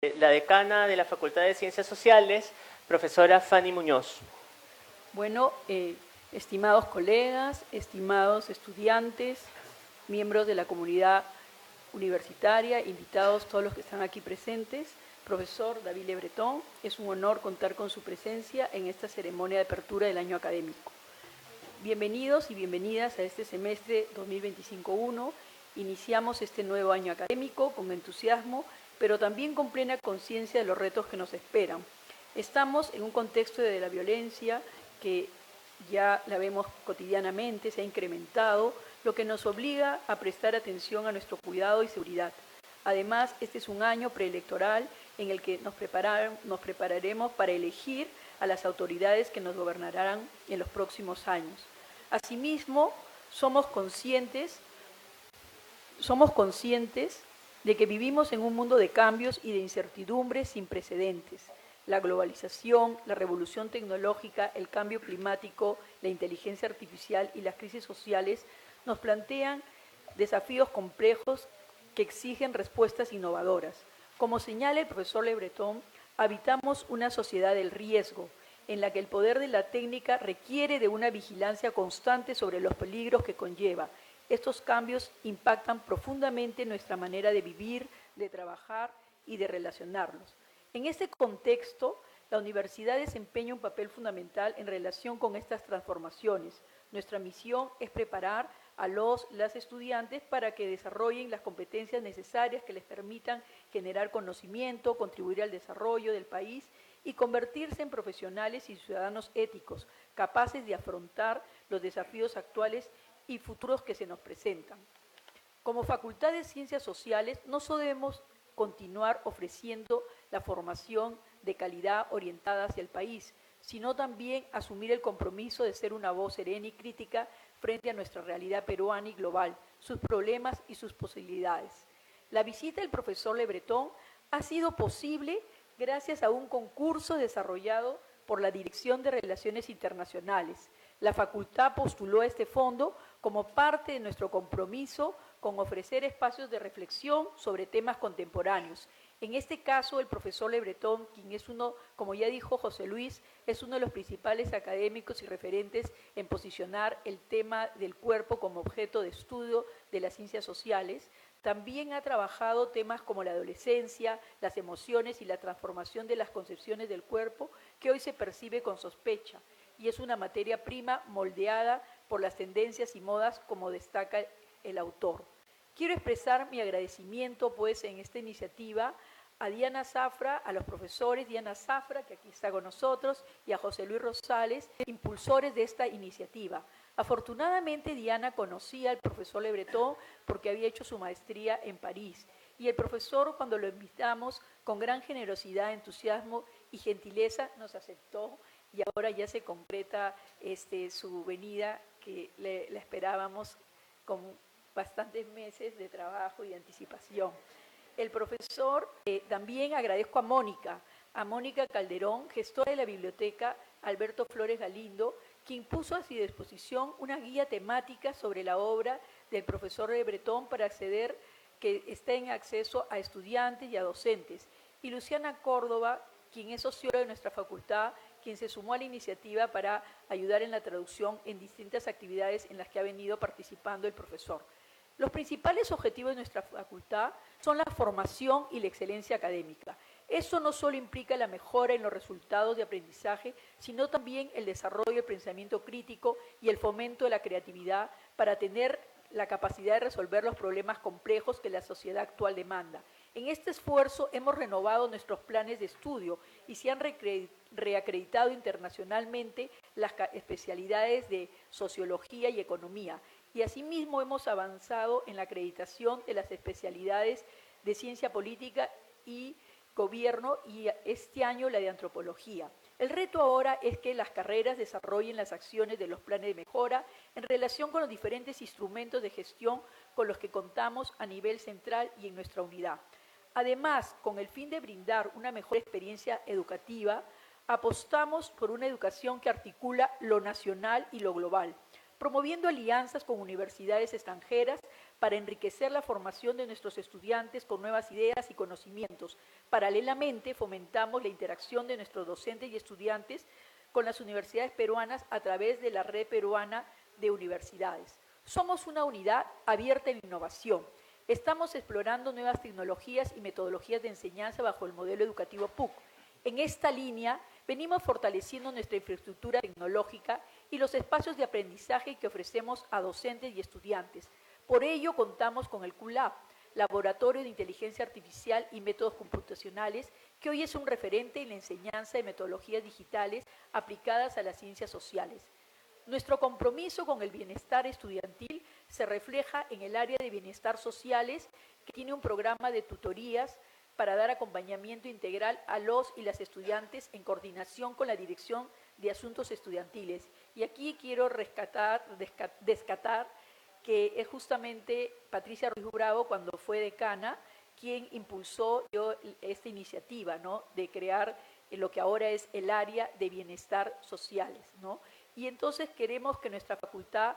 La decana de la Facultad de Ciencias Sociales, profesora Fanny Muñoz. Bueno, estimados colegas, estimados estudiantes, miembros de la comunidad universitaria, invitados todos los que están aquí presentes, profesor David Le Breton, es un honor contar con su presencia en esta ceremonia de apertura del año académico. Bienvenidos y bienvenidas a este semestre 2025-1. Iniciamos este nuevo año académico con entusiasmo, pero también con plena conciencia de los retos que nos esperan. Estamos en un contexto de la violencia que ya la vemos cotidianamente, se ha incrementado, lo que nos obliga a prestar atención a nuestro cuidado y seguridad. Además, este es un año preelectoral en el que nos prepararemos para elegir a las autoridades que nos gobernarán en los próximos años. Asimismo, somos conscientes de que vivimos en un mundo de cambios y de incertidumbres sin precedentes. La globalización, la revolución tecnológica, el cambio climático, la inteligencia artificial y las crisis sociales nos plantean desafíos complejos que exigen respuestas innovadoras. Como señala el profesor Le Breton, habitamos una sociedad del riesgo, en la que el poder de la técnica requiere de una vigilancia constante sobre los peligros que conlleva. Estos cambios impactan profundamente nuestra manera de vivir, de trabajar y de relacionarnos. En este contexto, la universidad desempeña un papel fundamental en relación con estas transformaciones. Nuestra misión es preparar a las estudiantes para que desarrollen las competencias necesarias que les permitan generar conocimiento, contribuir al desarrollo del país y convertirse en profesionales y ciudadanos éticos, capaces de afrontar los desafíos actuales y futuros que se nos presentan. Como Facultad de Ciencias Sociales, no solo debemos continuar ofreciendo la formación de calidad orientada hacia el país, sino también asumir el compromiso de ser una voz serena y crítica frente a nuestra realidad peruana y global, sus problemas y sus posibilidades. La visita del profesor Le Breton ha sido posible gracias a un concurso desarrollado por la Dirección de Relaciones Internacionales. La facultad postuló a este fondo como parte de nuestro compromiso con ofrecer espacios de reflexión sobre temas contemporáneos. En este caso, el profesor Le Breton, quien es uno, como ya dijo José Luis, es uno de los principales académicos y referentes en posicionar el tema del cuerpo como objeto de estudio de las ciencias sociales, también ha trabajado temas como la adolescencia, las emociones y la transformación de las concepciones del cuerpo, que hoy se percibe con sospecha, y es una materia prima moldeada por las tendencias y modas, como destaca el autor. Quiero expresar mi agradecimiento, pues, en esta iniciativa a Diana Zafra, a los profesores Diana Zafra, que aquí está con nosotros, y a José Luis Rosales, impulsores de esta iniciativa. Afortunadamente, Diana conocía al profesor Le Breton porque había hecho su maestría en París, y el profesor, cuando lo invitamos, con gran generosidad, entusiasmo y gentileza, nos aceptó, y ahora ya se concreta su venida, que la esperábamos con bastantes meses de trabajo y de anticipación. El profesor, también agradezco a Mónica Calderón, gestora de la biblioteca Alberto Flores Galindo, quien puso a su disposición una guía temática sobre la obra del profesor Le Breton para acceder, que esté en acceso a estudiantes y a docentes. Y Luciana Córdoba, quien es socióloga de nuestra facultad, quien se sumó a la iniciativa para ayudar en la traducción en distintas actividades en las que ha venido participando el profesor. Los principales objetivos de nuestra facultad son la formación y la excelencia académica. Eso no solo implica la mejora en los resultados de aprendizaje, sino también el desarrollo del pensamiento crítico y el fomento de la creatividad para tener la capacidad de resolver los problemas complejos que la sociedad actual demanda. En este esfuerzo hemos renovado nuestros planes de estudio y se han reacreditado internacionalmente las especialidades de sociología y economía. Y asimismo hemos avanzado en la acreditación de las especialidades de ciencia política y gobierno, y este año la de antropología. El reto ahora es que las carreras desarrollen las acciones de los planes de mejora en relación con los diferentes instrumentos de gestión con los que contamos a nivel central y en nuestra unidad. Además, con el fin de brindar una mejor experiencia educativa, apostamos por una educación que articula lo nacional y lo global, promoviendo alianzas con universidades extranjeras para enriquecer la formación de nuestros estudiantes con nuevas ideas y conocimientos. Paralelamente, fomentamos la interacción de nuestros docentes y estudiantes con las universidades peruanas a través de la Red Peruana de Universidades. Somos una unidad abierta en innovación. Estamos explorando nuevas tecnologías y metodologías de enseñanza bajo el modelo educativo PUC. En esta línea, venimos fortaleciendo nuestra infraestructura tecnológica y los espacios de aprendizaje que ofrecemos a docentes y estudiantes. Por ello, contamos con el QLab, Laboratorio de Inteligencia Artificial y Métodos Computacionales, que hoy es un referente en la enseñanza de metodologías digitales aplicadas a las ciencias sociales. Nuestro compromiso con el bienestar estudiantil se refleja en el área de bienestar sociales, que tiene un programa de tutorías para dar acompañamiento integral a los y las estudiantes en coordinación con la Dirección de Asuntos Estudiantiles. Y aquí quiero descatar que es justamente Patricia Ruiz Bravo, cuando fue decana, quien impulsó esta iniciativa, ¿no?, de crear lo que ahora es el área de bienestar sociales, ¿no? Y entonces queremos que nuestra facultad,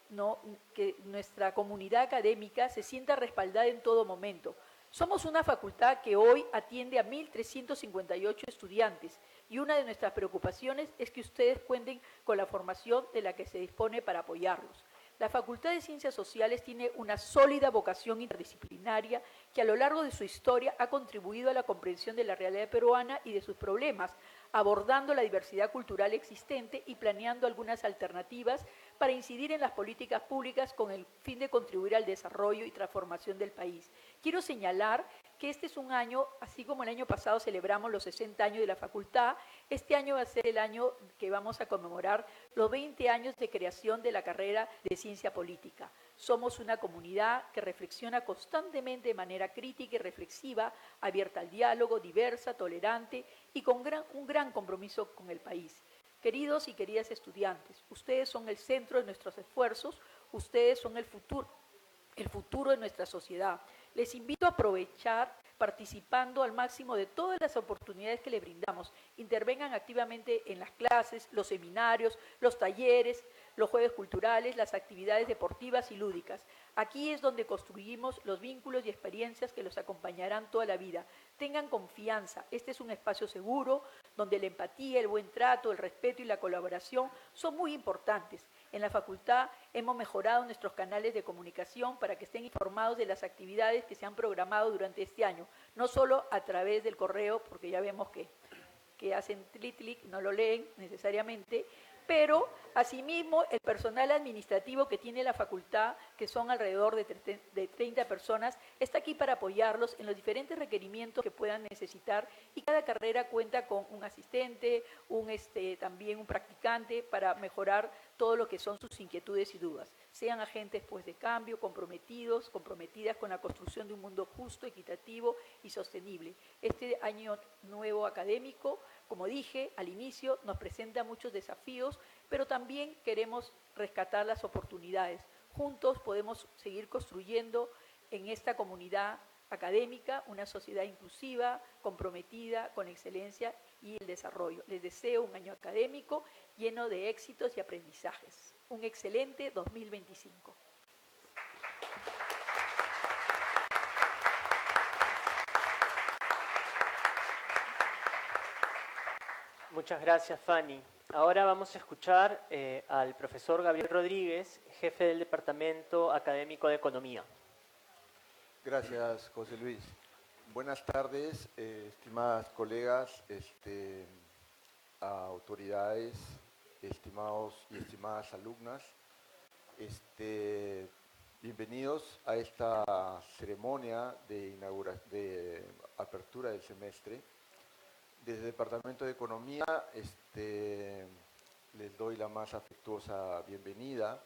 ¿no?, que nuestra comunidad académica se sienta respaldada en todo momento. Somos una facultad que hoy atiende a 1.358 estudiantes y una de nuestras preocupaciones es que ustedes cuenten con la formación de la que se dispone para apoyarlos. La Facultad de Ciencias Sociales tiene una sólida vocación interdisciplinaria que a lo largo de su historia ha contribuido a la comprensión de la realidad peruana y de sus problemas, abordando la diversidad cultural existente y planeando algunas alternativas para incidir en las políticas públicas con el fin de contribuir al desarrollo y transformación del país. Quiero señalar que este es un año, así como el año pasado celebramos los 60 años de la facultad, este año va a ser el año que vamos a conmemorar los 20 años de creación de la carrera de Ciencia Política. Somos una comunidad que reflexiona constantemente de manera crítica y reflexiva, abierta al diálogo, diversa, tolerante y con un gran compromiso con el país. Queridos y queridas estudiantes, ustedes son el centro de nuestros esfuerzos, ustedes son el futuro de nuestra sociedad. Les invito a aprovechar participando al máximo de todas las oportunidades que les brindamos. Intervengan activamente en las clases, los seminarios, los talleres, los jueves culturales, las actividades deportivas y lúdicas. Aquí es donde construimos los vínculos y experiencias que los acompañarán toda la vida. Tengan confianza, este es un espacio seguro, donde la empatía, el buen trato, el respeto y la colaboración son muy importantes. En la facultad hemos mejorado nuestros canales de comunicación para que estén informados de las actividades que se han programado durante este año, no solo a través del correo, porque ya vemos que hacen clic, no lo leen necesariamente, pero asimismo el personal administrativo que tiene la facultad, que son alrededor de 30 personas, está aquí para apoyarlos en los diferentes requerimientos que puedan necesitar y cada carrera cuenta con un asistente, también un practicante para mejorar todo lo que son sus inquietudes y dudas. Sean agentes pues de cambio, comprometidas con la construcción de un mundo justo, equitativo y sostenible. Este año nuevo académico, como dije al inicio, nos presenta muchos desafíos, pero también queremos rescatar las oportunidades. Juntos podemos seguir construyendo en esta comunidad académica una sociedad inclusiva, comprometida con la excelencia y el desarrollo. Les deseo un año académico lleno de éxitos y aprendizajes. Un excelente 2025. Muchas gracias, Fanny. Ahora vamos a escuchar al profesor Gabriel Rodríguez, jefe del Departamento Académico de Economía. Gracias, José Luis. Buenas tardes, estimadas colegas, autoridades, estimados y estimadas alumnas. Bienvenidos a esta ceremonia de apertura del semestre. Desde el Departamento de Economía les doy la más afectuosa bienvenida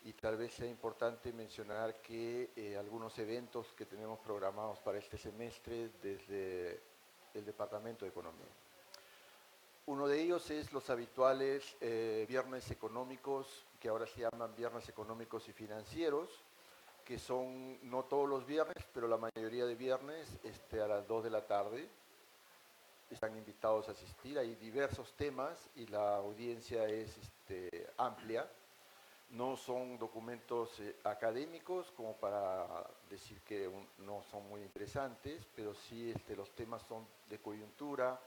y tal vez sea importante mencionar que algunos eventos que tenemos programados para este semestre desde el Departamento de Economía. Uno de ellos es los habituales viernes económicos, que ahora se llaman viernes económicos y financieros, que son no todos los viernes, pero la mayoría de viernes a las 2 de la tarde. Están invitados a asistir, hay diversos temas y la audiencia es amplia. No son documentos académicos como para decir que no son muy interesantes, pero sí los temas son de coyuntura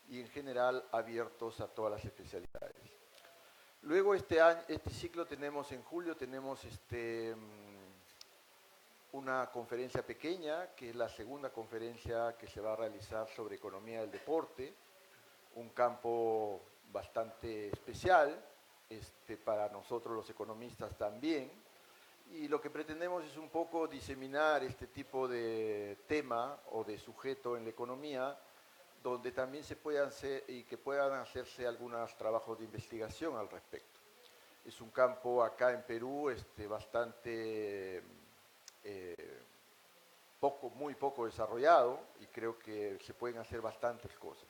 y en general abiertos a todas las especialidades. Luego este ciclo tenemos en julio, tenemos una conferencia pequeña, que es la segunda conferencia que se va a realizar sobre economía del deporte, un campo bastante especial para nosotros los economistas también, y lo que pretendemos es un poco diseminar este tipo de tema o de sujeto en la economía, donde también se puedan hacer y que puedan hacerse algunos trabajos de investigación al respecto. Es un campo acá en Perú bastante muy poco desarrollado, y creo que se pueden hacer bastantes cosas.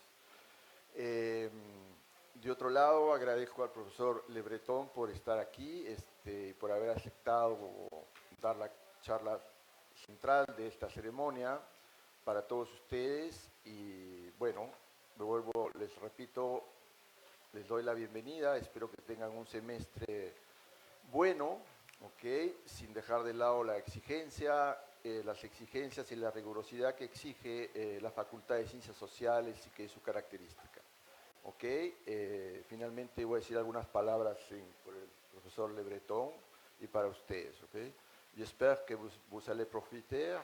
De otro lado, agradezco al profesor Le Breton por estar aquí y por haber aceptado dar la charla central de esta ceremonia para todos ustedes. Y bueno, les repito, les doy la bienvenida. Espero que tengan un semestre bueno, sin dejar de lado las exigencias y la rigurosidad que exige la Facultad de Ciencias Sociales y que es su característica. Finalmente voy a decir algunas palabras por el profesor Le Breton y para ustedes. J'espère que vous allez profiter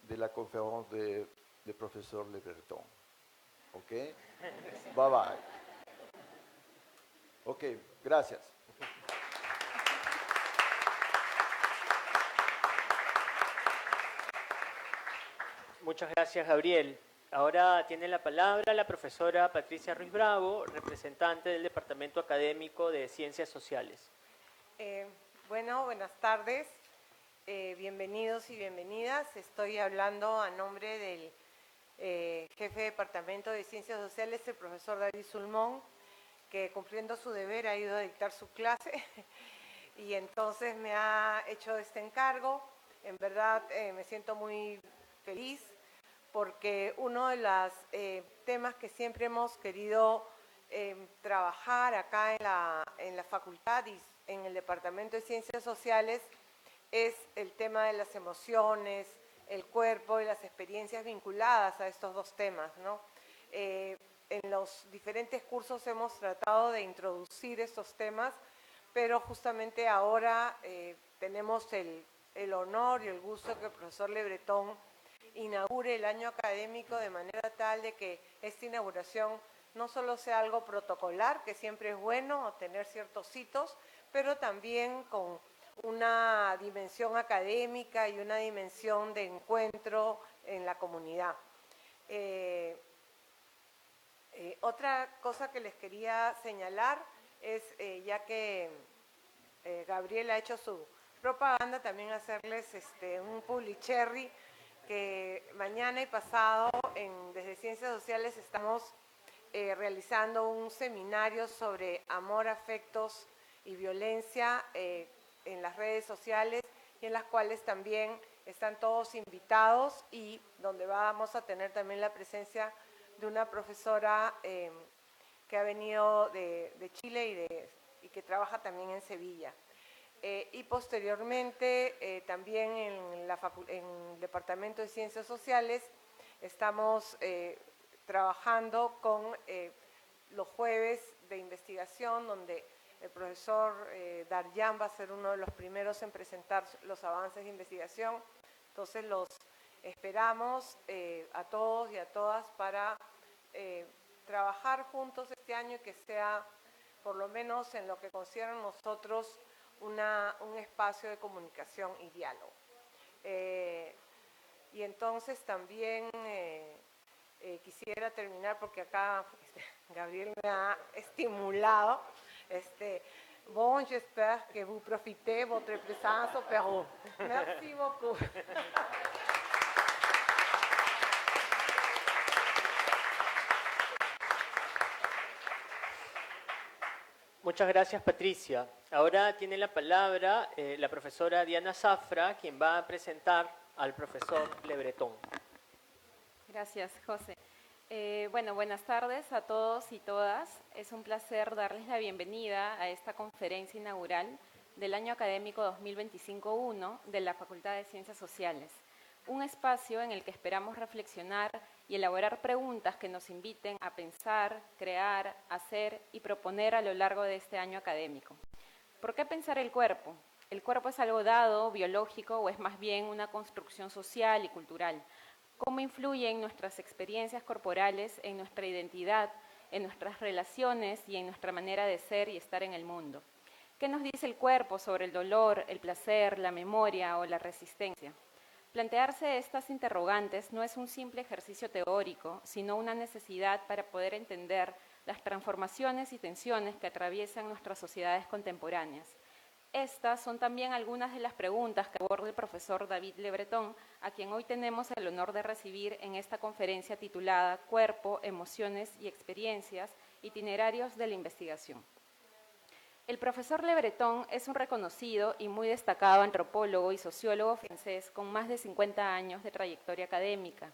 de la conférence de professeur Le Breton. Bye bye. Gracias. Muchas gracias, Gabriel. Ahora tiene la palabra la profesora Patricia Ruiz Bravo, representante del Departamento Académico de Ciencias Sociales. Buenas tardes. Bienvenidos y bienvenidas. Estoy hablando a nombre del jefe de Departamento de Ciencias Sociales, el profesor David Sulmón, que cumpliendo su deber ha ido a dictar su clase y entonces me ha hecho este encargo. En verdad me siento muy feliz porque uno de los temas que siempre hemos querido trabajar acá en la facultad y en el Departamento de Ciencias Sociales es el tema de las emociones, el cuerpo y las experiencias vinculadas a estos dos temas, ¿no? En los diferentes cursos hemos tratado de introducir estos temas, pero justamente ahora tenemos el honor y el gusto que el profesor Le Breton inaugure el año académico de manera tal de que esta inauguración no solo sea algo protocolar, que siempre es bueno tener ciertos hitos, pero también con una dimensión académica y una dimensión de encuentro en la comunidad. Otra cosa que les quería señalar es, ya que Gabriel ha hecho su propaganda, también hacerles un publicherry que mañana y pasado desde Ciencias Sociales estamos realizando un seminario sobre amor, afectos y violencia en las redes sociales, y en las cuales también están todos invitados y donde vamos a tener también la presencia de una profesora que ha venido de Chile y que trabaja también en Sevilla. Y posteriormente también en el Departamento de Ciencias Sociales estamos trabajando con los jueves de investigación, donde el profesor Daryan va a ser uno de los primeros en presentar los avances de investigación. Entonces los esperamos a todos y a todas para trabajar juntos este año y que sea, por lo menos en lo que concierne a nosotros, un espacio de comunicación y diálogo. Y entonces también quisiera terminar, porque acá Gabriel me ha estimulado. Bon, j'espère que vous profitez de votre présence au Pérou. Merci beaucoup. Muchas gracias, Patricia. Ahora tiene la palabra la profesora Diana Zafra, quien va a presentar al profesor Le Breton. Gracias, José. Buenas tardes a todos y todas. Es un placer darles la bienvenida a esta conferencia inaugural del año académico 2025-1 de la Facultad de Ciencias Sociales, un espacio en el que esperamos reflexionar y elaborar preguntas que nos inviten a pensar, crear, hacer y proponer a lo largo de este año académico. ¿Por qué pensar el cuerpo? ¿El cuerpo es algo dado, biológico, o es más bien una construcción social y cultural? ¿Cómo influye en nuestras experiencias corporales, en nuestra identidad, en nuestras relaciones y en nuestra manera de ser y estar en el mundo? ¿Qué nos dice el cuerpo sobre el dolor, el placer, la memoria o la resistencia? Plantearse estas interrogantes no es un simple ejercicio teórico, sino una necesidad para poder entender las transformaciones y tensiones que atraviesan nuestras sociedades contemporáneas. Estas son también algunas de las preguntas que aborda el profesor David Le Breton, a quien hoy tenemos el honor de recibir en esta conferencia titulada Cuerpo, Emociones y Experiencias, Itinerarios de la Investigación. El profesor Le Breton es un reconocido y muy destacado antropólogo y sociólogo francés con más de 50 años de trayectoria académica.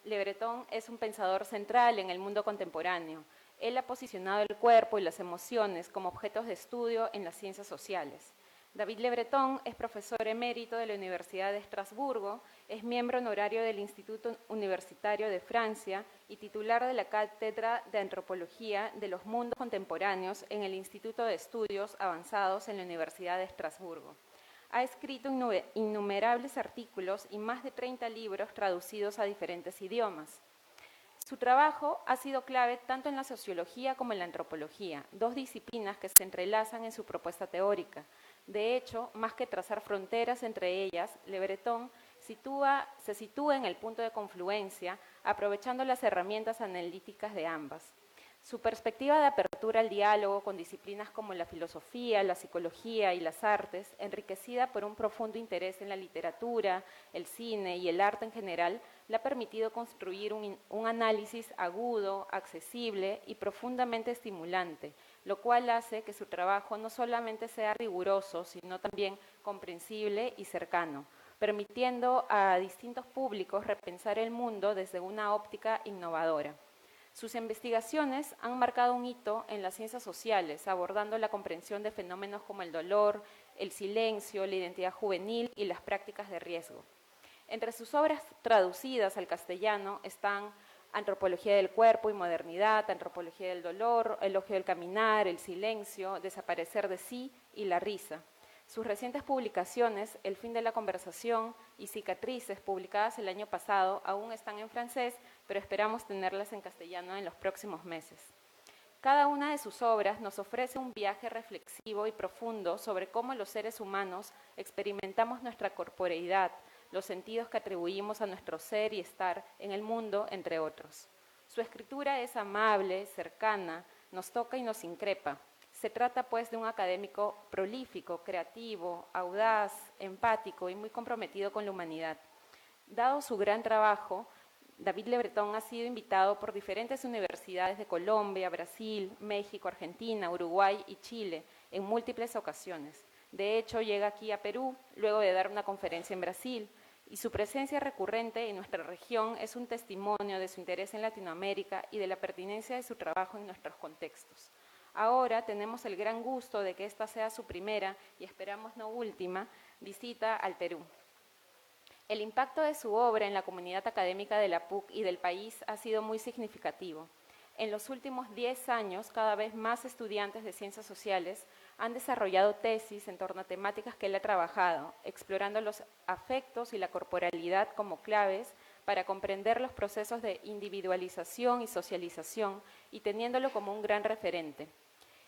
Le Breton es un pensador central en el mundo contemporáneo. Él ha posicionado el cuerpo y las emociones como objetos de estudio en las ciencias sociales. David Le Breton es profesor emérito de la Universidad de Estrasburgo, es miembro honorario del Instituto Universitario de Francia y titular de la Cátedra de Antropología de los Mundos Contemporáneos en el Instituto de Estudios Avanzados en la Universidad de Estrasburgo. Ha escrito innumerables artículos y más de 30 libros traducidos a diferentes idiomas. Su trabajo ha sido clave tanto en la sociología como en la antropología, dos disciplinas que se entrelazan en su propuesta teórica. De hecho, más que trazar fronteras entre ellas, Le Breton se sitúa en el punto de confluencia, aprovechando las herramientas analíticas de ambas. Su perspectiva de apertura al diálogo con disciplinas como la filosofía, la psicología y las artes, enriquecida por un profundo interés en la literatura, el cine y el arte en general, le ha permitido construir un análisis agudo, accesible y profundamente estimulante, lo cual hace que su trabajo no solamente sea riguroso, sino también comprensible y cercano, permitiendo a distintos públicos repensar el mundo desde una óptica innovadora. Sus investigaciones han marcado un hito en las ciencias sociales, abordando la comprensión de fenómenos como el dolor, el silencio, la identidad juvenil y las prácticas de riesgo. Entre sus obras traducidas al castellano están Antropología del cuerpo y modernidad, Antropología del dolor, Elogio del caminar, El silencio, Desaparecer de sí y La risa. Sus recientes publicaciones, El fin de la conversación y Cicatrices, publicadas el año pasado, aún están en francés, pero esperamos tenerlas en castellano en los próximos meses. Cada una de sus obras nos ofrece un viaje reflexivo y profundo sobre cómo los seres humanos experimentamos nuestra corporeidad, los sentidos que atribuimos a nuestro ser y estar en el mundo, entre otros. Su escritura es amable, cercana, nos toca y nos increpa. Se trata, pues, de un académico prolífico, creativo, audaz, empático y muy comprometido con la humanidad. Dado su gran trabajo, David Le Breton ha sido invitado por diferentes universidades de Colombia, Brasil, México, Argentina, Uruguay y Chile en múltiples ocasiones. De hecho, llega aquí a Perú luego de dar una conferencia en Brasil, y su presencia recurrente en nuestra región es un testimonio de su interés en Latinoamérica y de la pertinencia de su trabajo en nuestros contextos. Ahora tenemos el gran gusto de que esta sea su primera, y esperamos no última, visita al Perú. El impacto de su obra en la comunidad académica de la PUC y del país ha sido muy significativo. En los últimos 10 años, cada vez más estudiantes de ciencias sociales han desarrollado tesis en torno a temáticas que él ha trabajado, explorando los afectos y la corporalidad como claves para comprender los procesos de individualización y socialización y teniéndolo como un gran referente.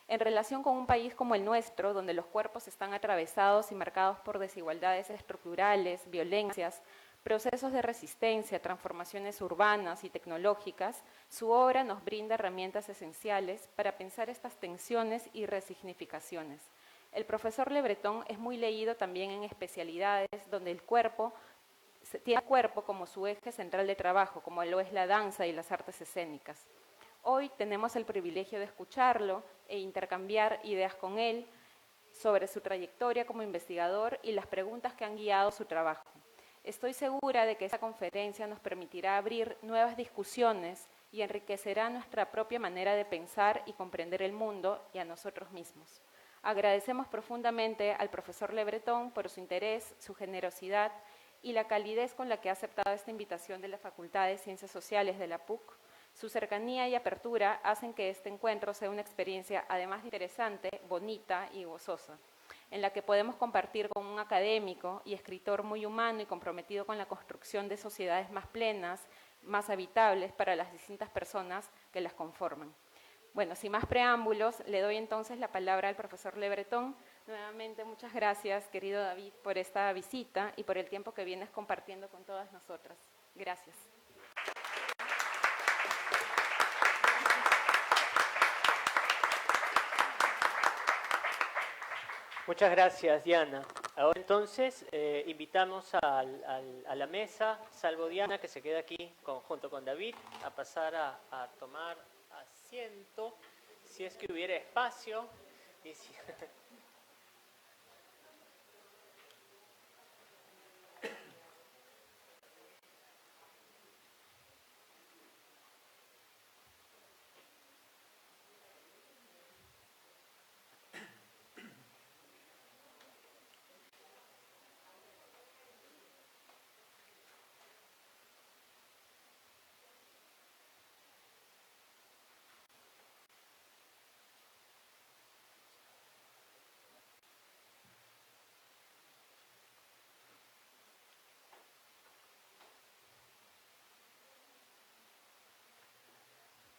En relación con un país como el nuestro, donde los cuerpos están atravesados y marcados por desigualdades estructurales, violencias, procesos de resistencia, transformaciones urbanas y tecnológicas, su obra nos brinda herramientas esenciales para pensar estas tensiones y resignificaciones. El profesor Le Breton es muy leído también en especialidades donde el cuerpo tiene el cuerpo como su eje central de trabajo, como lo es la danza y las artes escénicas. Hoy tenemos el privilegio de escucharlo e intercambiar ideas con él sobre su trayectoria como investigador y las preguntas que han guiado su trabajo. Estoy segura de que esta conferencia nos permitirá abrir nuevas discusiones y enriquecerá nuestra propia manera de pensar y comprender el mundo y a nosotros mismos. Agradecemos profundamente al profesor Le Breton por su interés, su generosidad y la calidez con la que ha aceptado esta invitación de la Facultad de Ciencias Sociales de la PUC. Su cercanía y apertura hacen que este encuentro sea una experiencia además de interesante, bonita y gozosa, en la que podemos compartir con un académico y escritor muy humano y comprometido con la construcción de sociedades más plenas, más habitables para las distintas personas que las conforman. Bueno, sin más preámbulos, le doy entonces la palabra al profesor Le Breton. Nuevamente, muchas gracias, querido David, por esta visita y por el tiempo que vienes compartiendo con todas nosotras. Gracias. Muchas gracias, Diana. Ahora entonces invitamos a la mesa, salvo Diana, que se queda aquí junto con David, a pasar a tomar asiento, si es que hubiera espacio. Y si...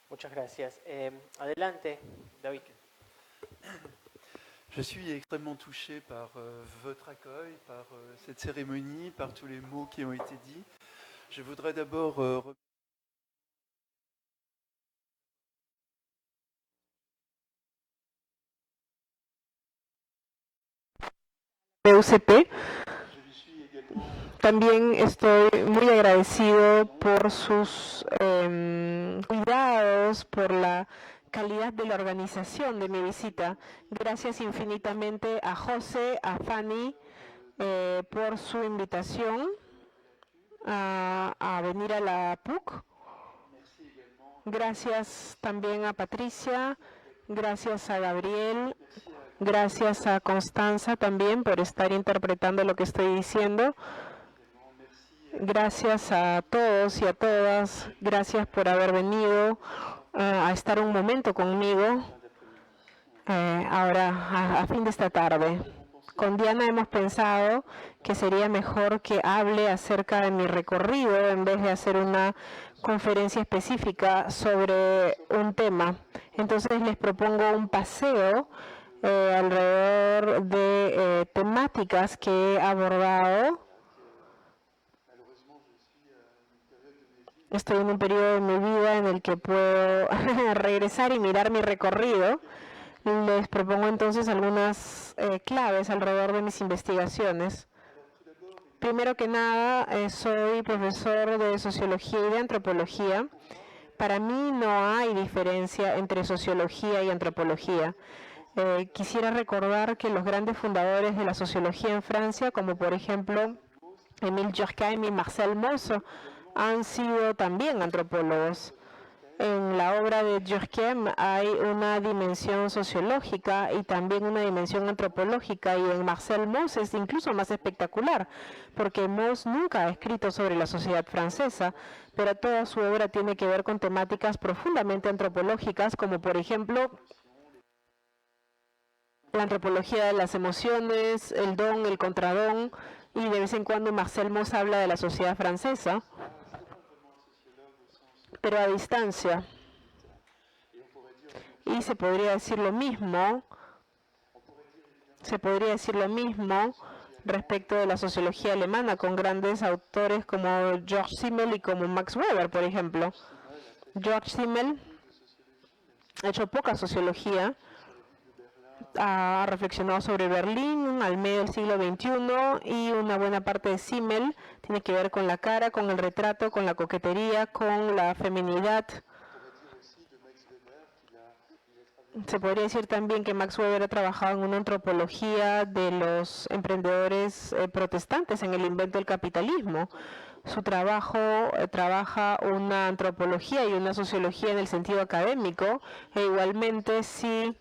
Muchas gracias. Adelante, David. Je suis extrêmement touché par votre accueil, par cette cérémonie, par tous les mots qui ont été dits. Je voudrais d'abord UCP. También estoy muy agradecido por sus cuidados, por la calidad de la organización de mi visita. Gracias infinitamente a José, a Fanny, por su invitación a venir a la PUC. Gracias también a Patricia, gracias a Gabriel, gracias a Constanza también por estar interpretando lo que estoy diciendo. Gracias a todos y a todas, gracias por haber venido a estar un momento conmigo ahora a fin de esta tarde. Con Diana hemos pensado que sería mejor que hable acerca de mi recorrido en vez de hacer una conferencia específica sobre un tema. Entonces les propongo un paseo alrededor de temáticas que he abordado. Estoy en un periodo de mi vida en el que puedo regresar y mirar mi recorrido. Les propongo entonces algunas claves alrededor de mis investigaciones. Primero que nada, soy profesor de Sociología y de Antropología. Para mí no hay diferencia entre Sociología y Antropología. Quisiera recordar que los grandes fundadores de la Sociología en Francia, como por ejemplo Émile Durkheim y Marcel Mauss, han sido también antropólogos. En la obra de Durkheim hay una dimensión sociológica y también una dimensión antropológica, y en Marcel Mauss es incluso más espectacular, porque Mauss nunca ha escrito sobre la sociedad francesa, pero toda su obra tiene que ver con temáticas profundamente antropológicas, como por ejemplo la antropología de las emociones, el don, el contradón, y de vez en cuando Marcel Mauss habla de la sociedad francesa, pero a distancia. Y se podría decir lo mismo, respecto de la sociología alemana, con grandes autores como George Simmel y como Max Weber, por ejemplo. George Simmel ha hecho poca sociología, ha reflexionado sobre Berlín al medio del siglo XXI, y una buena parte de Simmel tiene que ver con la cara, con el retrato, con la coquetería, con la feminidad. Se podría decir también que Max Weber ha trabajado en una antropología de los emprendedores protestantes en el invento del capitalismo. Su trabajo trabaja una antropología y una sociología en el sentido académico, e igualmente sí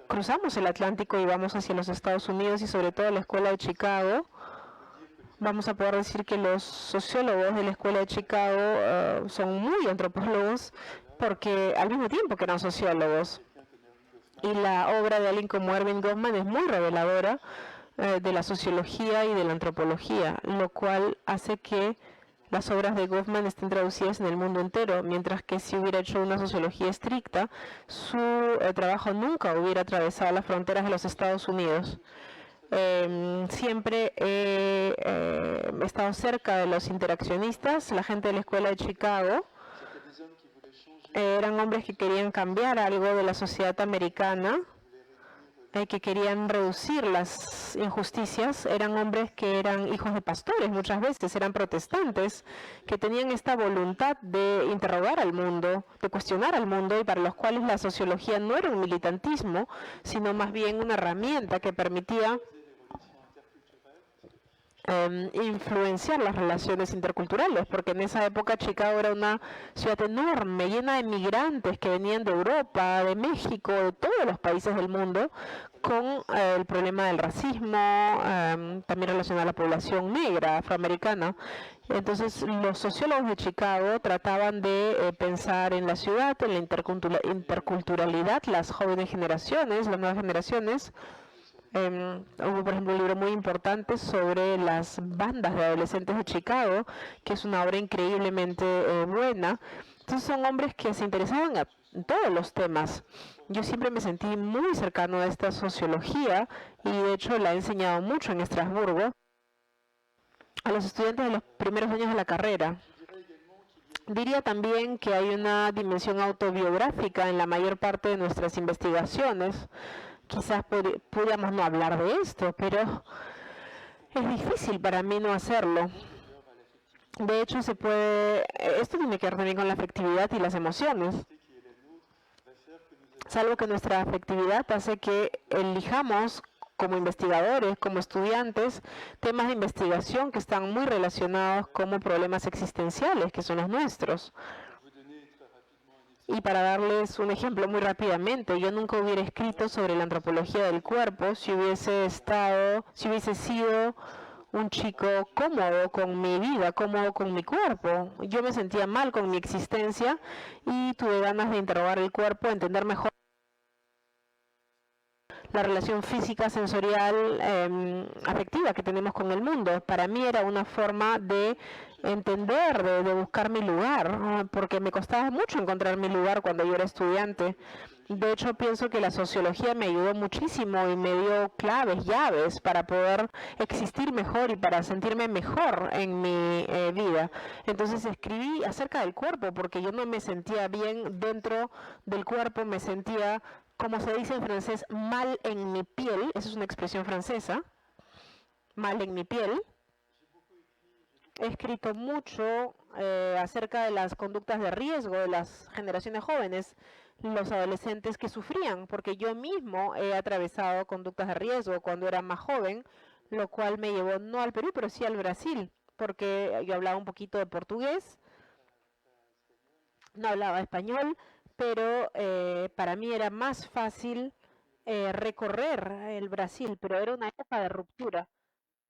cruzamos el Atlántico y vamos hacia los Estados Unidos y sobre todo la Escuela de Chicago, vamos a poder decir que los sociólogos de la Escuela de Chicago son muy antropólogos porque al mismo tiempo que eran sociólogos. Y la obra de alguien como Erving Goffman es muy reveladora de la sociología y de la antropología, lo cual hace que las obras de Goffman estén traducidas en el mundo entero, mientras que si hubiera hecho una sociología estricta, su trabajo nunca hubiera atravesado las fronteras de los Estados Unidos. Siempre he estado cerca de los interaccionistas, la gente de la Escuela de Chicago. Eran hombres que querían cambiar algo de la sociedad americana, que querían reducir las injusticias. Eran hombres que eran hijos de pastores, muchas veces eran protestantes, que tenían esta voluntad de interrogar al mundo, de cuestionar al mundo, y para los cuales la sociología no era un militantismo, sino más bien una herramienta que permitía influenciar las relaciones interculturales, porque en esa época Chicago era una ciudad enorme, llena de migrantes que venían de Europa, de México, de todos los países del mundo, con el problema del racismo, también relacionado a la población negra, afroamericana. Entonces, los sociólogos de Chicago trataban de pensar en la ciudad, en la interculturalidad, las jóvenes generaciones, las nuevas generaciones. Hubo, por ejemplo, un libro muy importante sobre las bandas de adolescentes de Chicago, que es una obra increíblemente buena. Entonces son hombres que se interesaban en todos los temas. Yo siempre me sentí muy cercano a esta sociología y de hecho la he enseñado mucho en Estrasburgo a los estudiantes de los primeros años de la carrera. Diría también que hay una dimensión autobiográfica en la mayor parte de nuestras investigaciones. Quizás pudiéramos no hablar de esto, pero es difícil para mí no hacerlo. De hecho, esto tiene que ver también con la afectividad y las emociones. Salvo que nuestra afectividad hace que elijamos como investigadores, como estudiantes, temas de investigación que están muy relacionados como problemas existenciales, que son los nuestros. Y para darles un ejemplo muy rápidamente, yo nunca hubiera escrito sobre la antropología del cuerpo si hubiese sido un chico cómodo con mi vida, cómodo con mi cuerpo. Yo me sentía mal con mi existencia y tuve ganas de interrogar el cuerpo, entender mejor la relación física, sensorial, afectiva que tenemos con el mundo. Para mí era una forma de entender, de buscar mi lugar, porque me costaba mucho encontrar mi lugar cuando yo era estudiante. De hecho, pienso que la sociología me ayudó muchísimo y me dio claves, llaves para poder existir mejor y para sentirme mejor en mi vida. Entonces escribí acerca del cuerpo porque yo no me sentía bien dentro del cuerpo, me sentía, como se dice en francés, mal en mi piel. Esa es una expresión francesa, mal en mi piel. He escrito mucho acerca de las conductas de riesgo de las generaciones jóvenes, los adolescentes que sufrían, porque yo mismo he atravesado conductas de riesgo cuando era más joven, lo cual me llevó no al Perú, pero sí al Brasil, porque yo hablaba un poquito de portugués, no hablaba español, pero para mí era más fácil recorrer el Brasil, pero era una época de ruptura.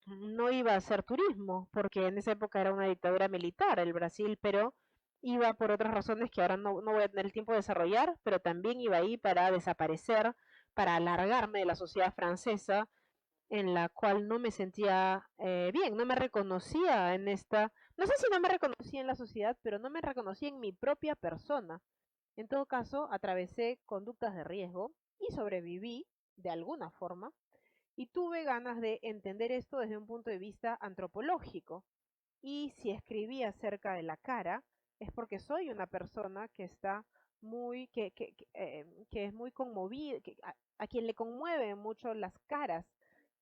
No iba a hacer turismo, porque en esa época era una dictadura militar el Brasil, pero iba por otras razones que ahora no voy a tener el tiempo de desarrollar, pero también iba ahí para desaparecer, para alargarme de la sociedad francesa, en la cual no me sentía bien, no me reconocía en esta, no sé si no me reconocía en la sociedad, pero no me reconocía en mi propia persona. En todo caso, atravesé conductas de riesgo y sobreviví de alguna forma. Y tuve ganas de entender esto desde un punto de vista antropológico. Y si escribí acerca de la cara, es porque soy una persona que está muy, que es muy conmovida, a quien le conmueven mucho las caras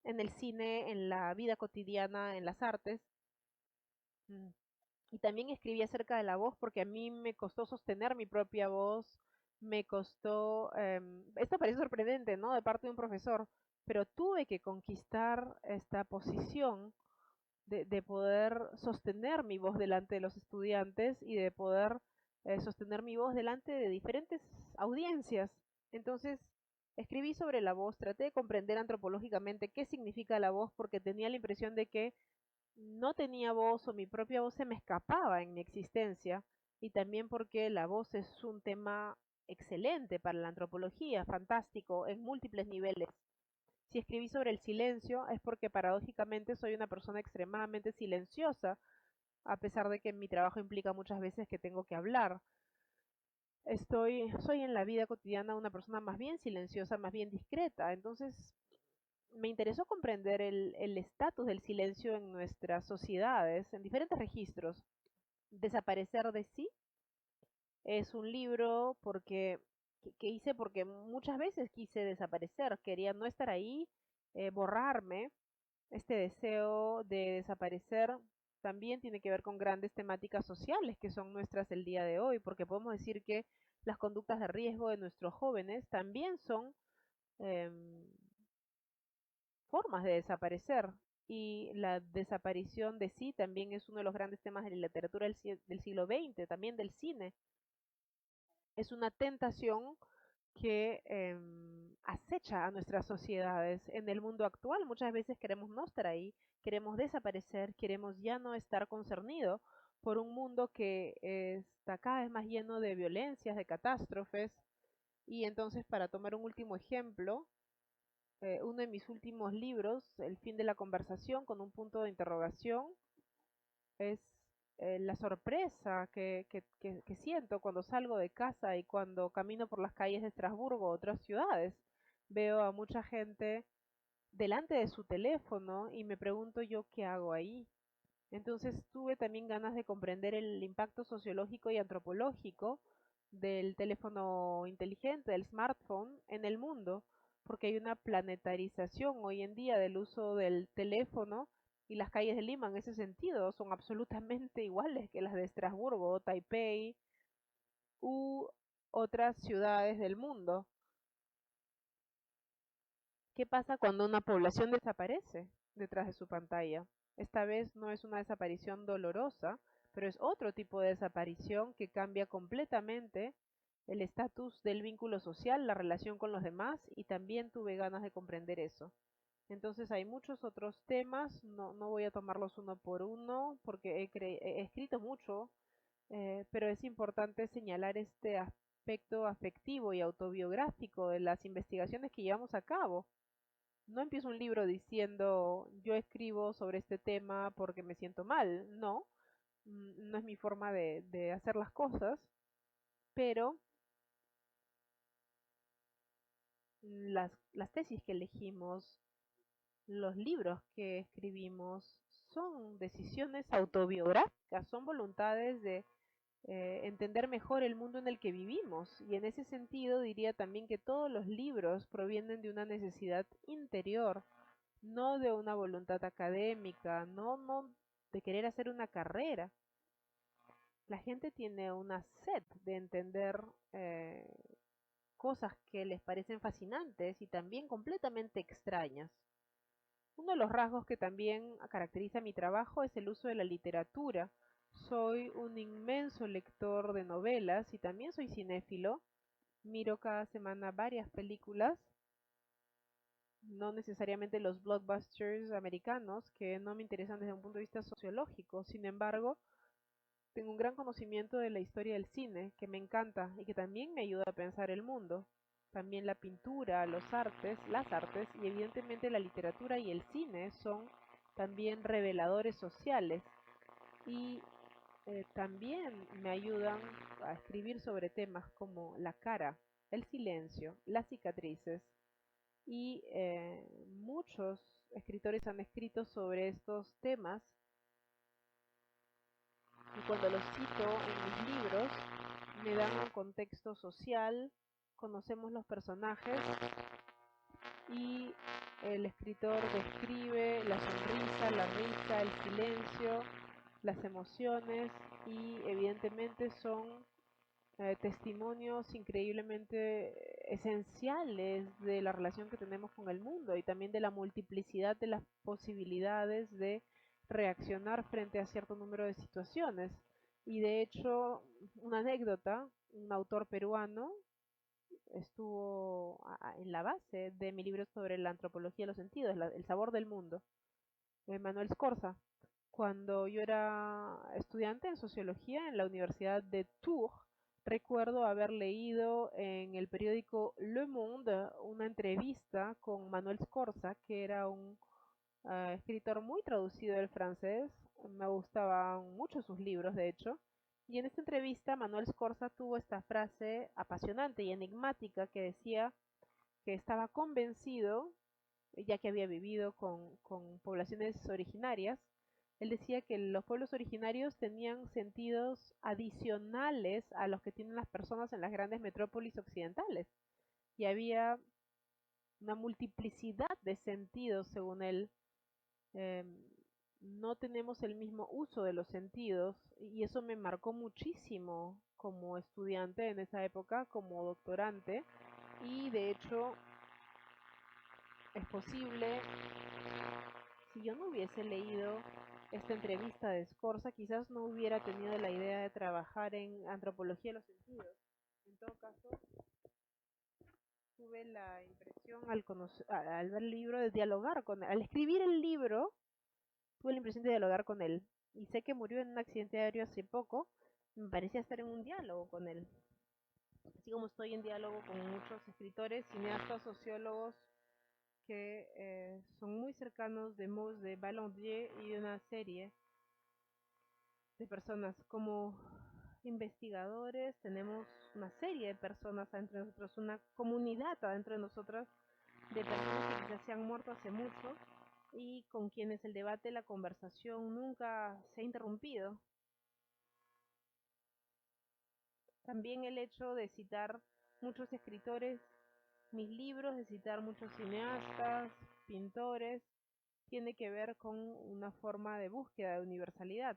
en el cine, en la vida cotidiana, en las artes. Y también escribí acerca de la voz porque a mí me costó sostener mi propia voz, me costó, esto parece sorprendente, ¿no? De parte de un profesor, pero tuve que conquistar esta posición de poder sostener mi voz delante de los estudiantes y de poder sostener mi voz delante de diferentes audiencias. Entonces, Escribí sobre la voz, traté de comprender antropológicamente qué significa la voz porque tenía la impresión de que no tenía voz o mi propia voz se me escapaba en mi existencia y también porque la voz es un tema excelente para la antropología, fantástico, en múltiples niveles. Si escribí sobre el silencio es porque paradójicamente soy una persona extremadamente silenciosa, a pesar de que mi trabajo implica muchas veces que tengo que hablar. Soy en la vida cotidiana una persona más bien silenciosa, más bien discreta, entonces me interesó comprender el estatus del silencio en nuestras sociedades, en diferentes registros. Desaparecer de sí es un libro que hice porque muchas veces quise desaparecer, quería no estar ahí, borrarme. Este deseo de desaparecer también tiene que ver con grandes temáticas sociales que son nuestras el día de hoy, porque podemos decir que las conductas de riesgo de nuestros jóvenes también son em, formas de desaparecer. Y la desaparición de sí también es uno de los grandes temas de la literatura del siglo XX, también del cine. Es una tentación que acecha a nuestras sociedades en el mundo actual. Muchas veces queremos no estar ahí, queremos desaparecer, queremos ya no estar concernido por un mundo que está cada vez más lleno de violencias, de catástrofes. Y entonces, para tomar un último ejemplo, uno de mis últimos libros, El fin de la conversación, con un punto de interrogación, es la sorpresa que siento cuando salgo de casa y cuando camino por las calles de Estrasburgo o otras ciudades. Veo a mucha gente delante de su teléfono y me pregunto yo qué hago ahí. Entonces tuve también ganas de comprender el impacto sociológico y antropológico del teléfono inteligente, del smartphone en el mundo, porque hay una planetarización hoy en día del uso del teléfono y las calles de Lima en ese sentido son absolutamente iguales que las de Estrasburgo, Taipei u otras ciudades del mundo. ¿Qué pasa cuando una población desaparece detrás de su pantalla? Esta vez no es una desaparición dolorosa, pero es otro tipo de desaparición que cambia completamente el estatus del vínculo social, la relación con los demás, y también tuve ganas de comprender eso. Entonces hay muchos otros temas, no voy a tomarlos uno por uno porque he escrito mucho, pero es importante señalar este aspecto afectivo y autobiográfico de las investigaciones que llevamos a cabo. No empiezo un libro diciendo yo escribo sobre este tema porque me siento mal, no, no es mi forma de hacer las cosas, pero las tesis que elegimos, los libros que escribimos son decisiones autobiográficas, son voluntades de entender mejor el mundo en el que vivimos. Y en ese sentido diría también que todos los libros provienen de una necesidad interior, no de una voluntad académica, no de querer hacer una carrera. La gente tiene una sed de entender cosas que les parecen fascinantes y también completamente extrañas. Uno de los rasgos que también caracteriza mi trabajo es el uso de la literatura. Soy un inmenso lector de novelas y también soy cinéfilo. Miro cada semana varias películas, no necesariamente los blockbusters americanos, que no me interesan desde un punto de vista sociológico. Sin embargo, tengo un gran conocimiento de la historia del cine, que me encanta y que también me ayuda a pensar el mundo. También la pintura, las artes y evidentemente la literatura y el cine son también reveladores sociales y también me ayudan a escribir sobre temas como la cara, el silencio, las cicatrices y muchos escritores han escrito sobre estos temas y cuando los cito en mis libros me dan un contexto social, conocemos los personajes y el escritor describe la sonrisa, la risa, el silencio, las emociones y evidentemente son testimonios increíblemente esenciales de la relación que tenemos con el mundo y también de la multiplicidad de las posibilidades de reaccionar frente a cierto número de situaciones. Y de hecho, una anécdota, un autor peruano, estuvo en la base de mi libro sobre la antropología de los sentidos, el sabor del mundo, de Manuel Scorza. Cuando yo era estudiante en sociología en la Universidad de Tours, recuerdo haber leído en el periódico Le Monde una entrevista con Manuel Scorza, que era un escritor muy traducido del francés. Me gustaban mucho sus libros, de hecho. Y en esta entrevista Manuel Scorza tuvo esta frase apasionante y enigmática que decía que estaba convencido, ya que había vivido con poblaciones originarias. Él decía que los pueblos originarios tenían sentidos adicionales a los que tienen las personas en las grandes metrópolis occidentales. Y había una multiplicidad de sentidos, según él. No tenemos el mismo uso de los sentidos y eso me marcó muchísimo como estudiante en esa época, como doctorante, y de hecho es posible, si yo no hubiese leído esta entrevista de Scorza, quizás no hubiera tenido la idea de trabajar en antropología de los sentidos. En todo caso, tuve la impresión al ver el libro de dialogar con él. Al escribir el libro, tuve la impresión de dialogar con él. Y sé que murió en un accidente aéreo hace poco. Me parecía estar en un diálogo con él. Así como estoy en diálogo con muchos escritores, cineastas, sociólogos que son muy cercanos de Mauss, de Ballandier y de una serie de personas como investigadores. Tenemos una serie de personas adentro de nosotros, una comunidad adentro de nosotras de personas que quizás se han muerto hace mucho y con quienes el debate, la conversación nunca se ha interrumpido. También el hecho de citar muchos escritores, mis libros, de citar muchos cineastas, pintores, tiene que ver con una forma de búsqueda de universalidad.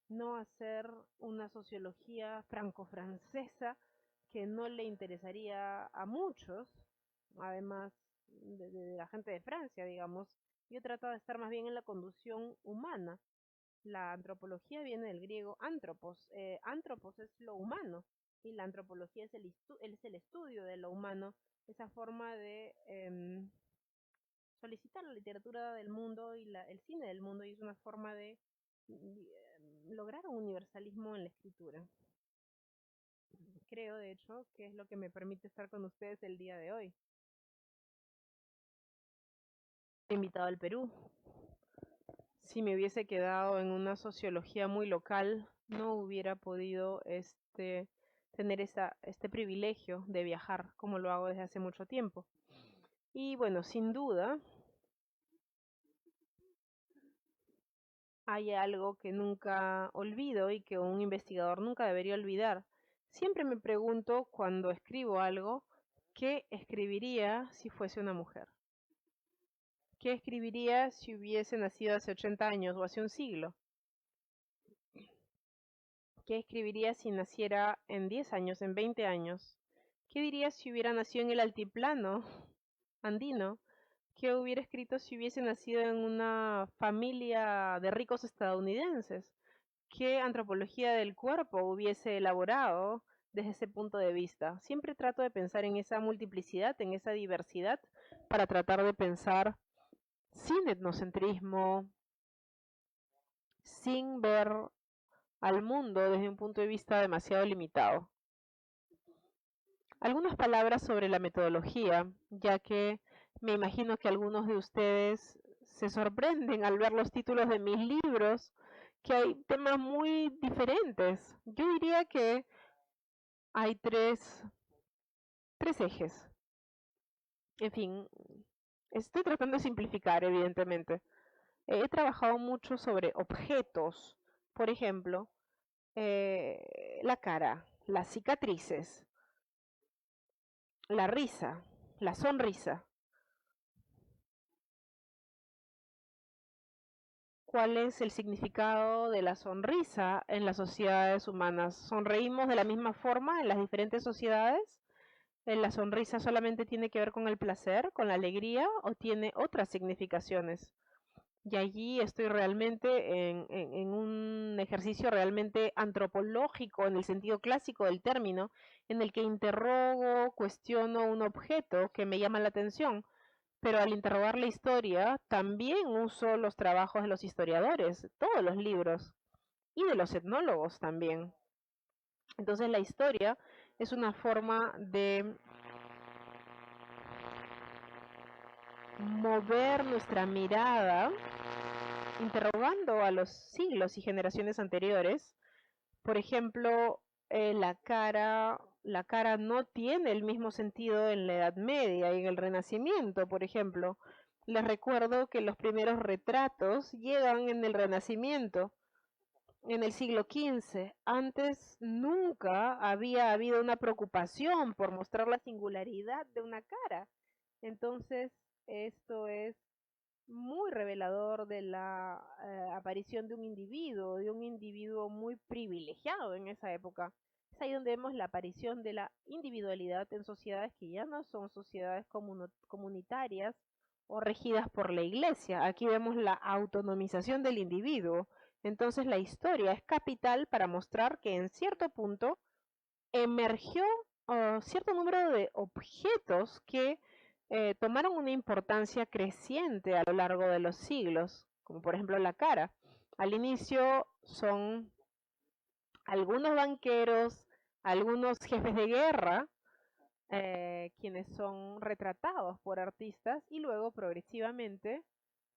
No hacer una sociología franco-francesa que no le interesaría a muchos, además de la gente de Francia, digamos. Yo he tratado de estar más bien en la conducción humana. La antropología viene del griego antropos. Antropos es lo humano y la antropología es el estudio de lo humano, esa forma de solicitar la literatura del mundo y el cine del mundo, y es una forma de lograr un universalismo en la escritura. Creo, de hecho, que es lo que me permite estar con ustedes el día de hoy. He invitado al Perú. Si me hubiese quedado en una sociología muy local, no hubiera podido tener este privilegio de viajar como lo hago desde hace mucho tiempo. Y bueno, sin duda, hay algo que nunca olvido y que un investigador nunca debería olvidar. Siempre me pregunto cuando escribo algo, ¿qué escribiría si fuese una mujer? ¿Qué escribiría si hubiese nacido hace 80 años o hace un siglo? ¿Qué escribiría si naciera en 10 años, en 20 años? ¿Qué diría si hubiera nacido en el altiplano andino? ¿Qué hubiera escrito si hubiese nacido en una familia de ricos estadounidenses? ¿Qué antropología del cuerpo hubiese elaborado desde ese punto de vista? Siempre trato de pensar en esa multiplicidad, en esa diversidad, para tratar de pensar sin etnocentrismo, sin ver al mundo desde un punto de vista demasiado limitado. Algunas palabras sobre la metodología, ya que me imagino que algunos de ustedes se sorprenden al ver los títulos de mis libros, que hay temas muy diferentes. Yo diría que hay tres ejes. En fin, estoy tratando de simplificar, evidentemente. He trabajado mucho sobre objetos, por ejemplo, la cara, las cicatrices, la risa, la sonrisa. ¿Cuál es el significado de la sonrisa en las sociedades humanas? ¿Sonreímos de la misma forma en las diferentes sociedades? ¿La sonrisa solamente tiene que ver con el placer, con la alegría, o tiene otras significaciones? Y allí estoy realmente en un ejercicio realmente antropológico en el sentido clásico del término, en el que interrogo, cuestiono un objeto que me llama la atención, pero al interrogar la historia también uso los trabajos de los historiadores, todos los libros, y de los etnólogos también. Entonces la historia es una forma de mover nuestra mirada, interrogando a los siglos y generaciones anteriores. Por ejemplo, la cara no tiene el mismo sentido en la Edad Media y en el Renacimiento, por ejemplo. Les recuerdo que los primeros retratos llegan en el Renacimiento, en el siglo XV. Antes nunca había habido una preocupación por mostrar la singularidad de una cara. Entonces, esto es muy revelador de la aparición de un individuo muy privilegiado en esa época. Es ahí donde vemos la aparición de la individualidad en sociedades que ya no son sociedades comunitarias o regidas por la iglesia. Aquí vemos la autonomización del individuo. Entonces la historia es capital para mostrar que en cierto punto emergió cierto número de objetos que tomaron una importancia creciente a lo largo de los siglos, como por ejemplo la cara. Al inicio son algunos banqueros, algunos jefes de guerra, quienes son retratados por artistas y luego progresivamente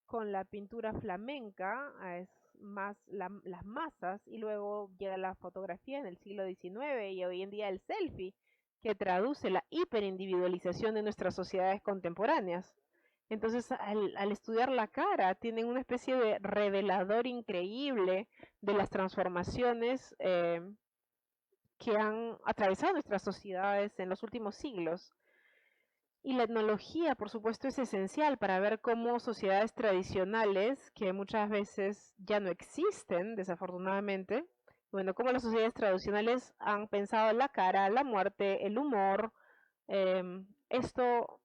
con la pintura flamenca es más las masas y luego llega la fotografía en el siglo XIX y hoy en día el selfie que traduce la hiperindividualización de nuestras sociedades contemporáneas. Entonces, al estudiar la cara, tienen una especie de revelador increíble de las transformaciones que han atravesado nuestras sociedades en los últimos siglos. Y la etnología, por supuesto, es esencial para ver cómo sociedades tradicionales, que muchas veces ya no existen, desafortunadamente, bueno, cómo las sociedades tradicionales han pensado la cara, la muerte, el humor. Esto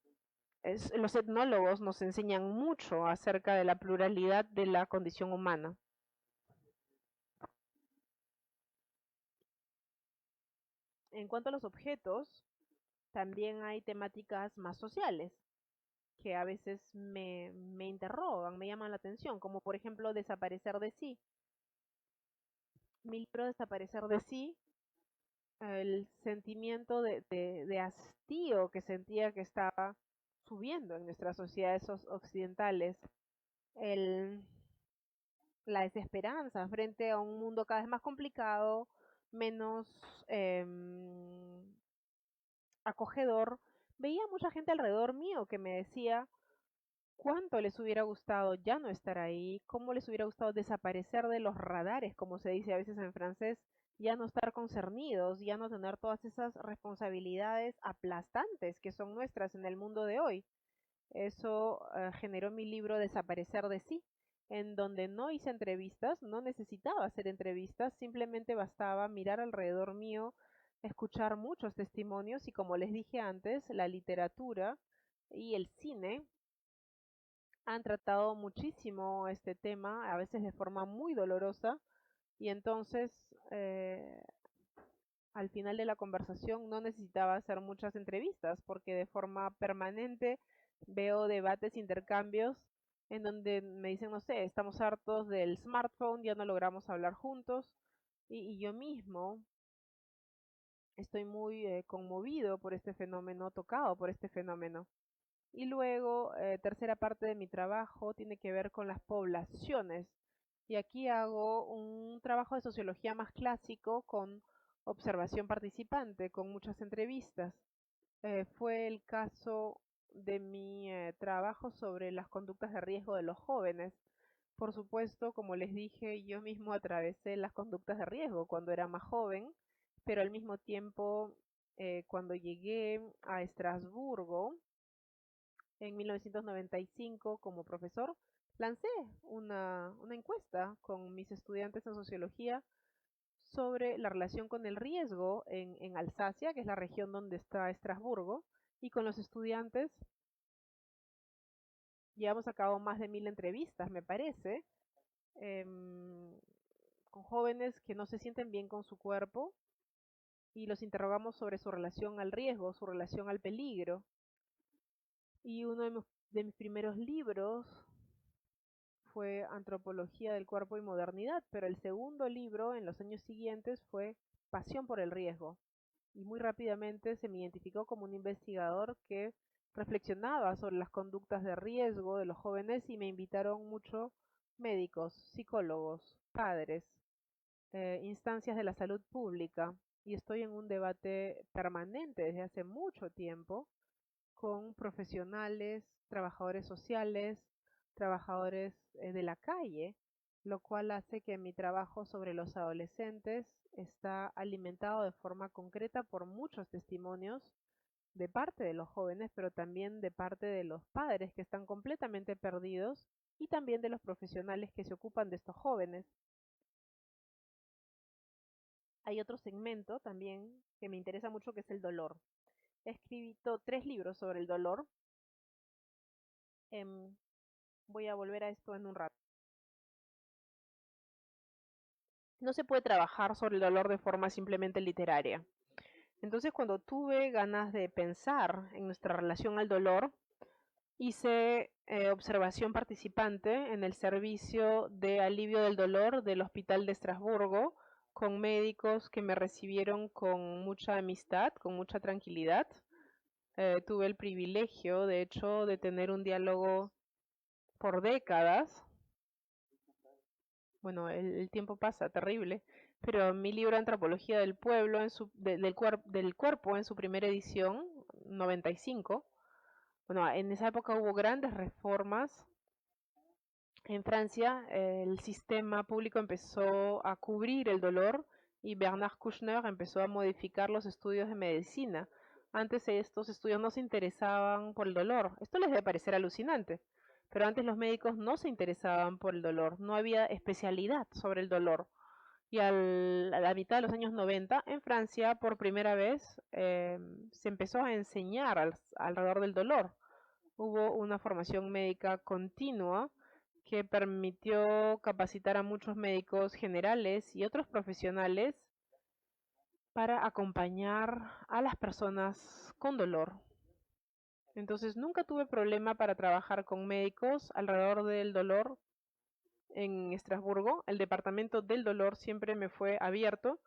los etnólogos nos enseñan mucho acerca de la pluralidad de la condición humana. En cuanto a los objetos, también hay temáticas más sociales que a veces me interrogan, me llaman la atención, como por ejemplo Desaparecer de sí. Mi libro Desaparecer de sí, el sentimiento de hastío que sentía que estaba subiendo en nuestras sociedades occidentales, el, la desesperanza frente a un mundo cada vez más complicado, menos acogedor. Veía mucha gente alrededor mío que me decía cuánto les hubiera gustado ya no estar ahí, cómo les hubiera gustado desaparecer de los radares, como se dice a veces en francés, ya no estar concernidos, ya no tener todas esas responsabilidades aplastantes que son nuestras en el mundo de hoy. Eso generó mi libro Desaparecer de sí, en donde no hice entrevistas, no necesitaba hacer entrevistas, simplemente bastaba mirar alrededor mío, escuchar muchos testimonios y como les dije antes, la literatura y el cine han tratado muchísimo este tema, a veces de forma muy dolorosa, y entonces al final de la conversación no necesitaba hacer muchas entrevistas porque de forma permanente veo debates, intercambios en donde me dicen, no sé, estamos hartos del smartphone, ya no logramos hablar juntos, y yo mismo estoy muy conmovido por este fenómeno, tocado por este fenómeno. Y luego, tercera parte de mi trabajo tiene que ver con las poblaciones. Y aquí hago un trabajo de sociología más clásico con observación participante, con muchas entrevistas. Fue el caso de mi trabajo sobre las conductas de riesgo de los jóvenes. Por supuesto, como les dije, yo mismo atravesé las conductas de riesgo cuando era más joven, pero al mismo tiempo, cuando llegué a Estrasburgo, en 1995 como profesor, lancé una encuesta con mis estudiantes en sociología sobre la relación con el riesgo en Alsacia, que es la región donde está Estrasburgo, y con los estudiantes llevamos a cabo más de 1000 entrevistas, me parece, con jóvenes que no se sienten bien con su cuerpo y los interrogamos sobre su relación al riesgo, su relación al peligro. Y uno de mis primeros libros fue Antropología del Cuerpo y Modernidad, pero el segundo libro en los años siguientes fue Pasión por el Riesgo. Y muy rápidamente se me identificó como un investigador que reflexionaba sobre las conductas de riesgo de los jóvenes y me invitaron mucho médicos, psicólogos, padres, instancias de la salud pública. Y estoy en un debate permanente desde hace mucho tiempo con profesionales, trabajadores sociales, trabajadores de la calle, lo cual hace que mi trabajo sobre los adolescentes está alimentado de forma concreta por muchos testimonios de parte de los jóvenes, pero también de parte de los padres que están completamente perdidos y también de los profesionales que se ocupan de estos jóvenes. Hay otro segmento también que me interesa mucho, que es el dolor. He escrito 3 libros sobre el dolor. Voy a volver a esto en un rato. No se puede trabajar sobre el dolor de forma simplemente literaria. Entonces, cuando tuve ganas de pensar en nuestra relación al dolor, hice observación participante en el servicio de alivio del dolor del Hospital de Estrasburgo, con médicos que me recibieron con mucha amistad, con mucha tranquilidad. Tuve el privilegio, de hecho, de tener un diálogo por décadas. Bueno, el tiempo pasa, terrible, pero mi libro Antropología del Pueblo, del Cuerpo, en su primera edición, 95, bueno, en esa época hubo grandes reformas. En Francia, el sistema público empezó a cubrir el dolor y Bernard Kouchner empezó a modificar los estudios de medicina. Antes estos estudios no se interesaban por el dolor. Esto les debe parecer alucinante, pero antes los médicos no se interesaban por el dolor, no había especialidad sobre el dolor. Y a la mitad de los años 90, en Francia, por primera vez, se empezó a enseñar alrededor del dolor. Hubo una formación médica continua que permitió capacitar a muchos médicos generales y otros profesionales para acompañar a las personas con dolor. Entonces nunca tuve problema para trabajar con médicos alrededor del dolor en Estrasburgo. El departamento del dolor siempre me fue abierto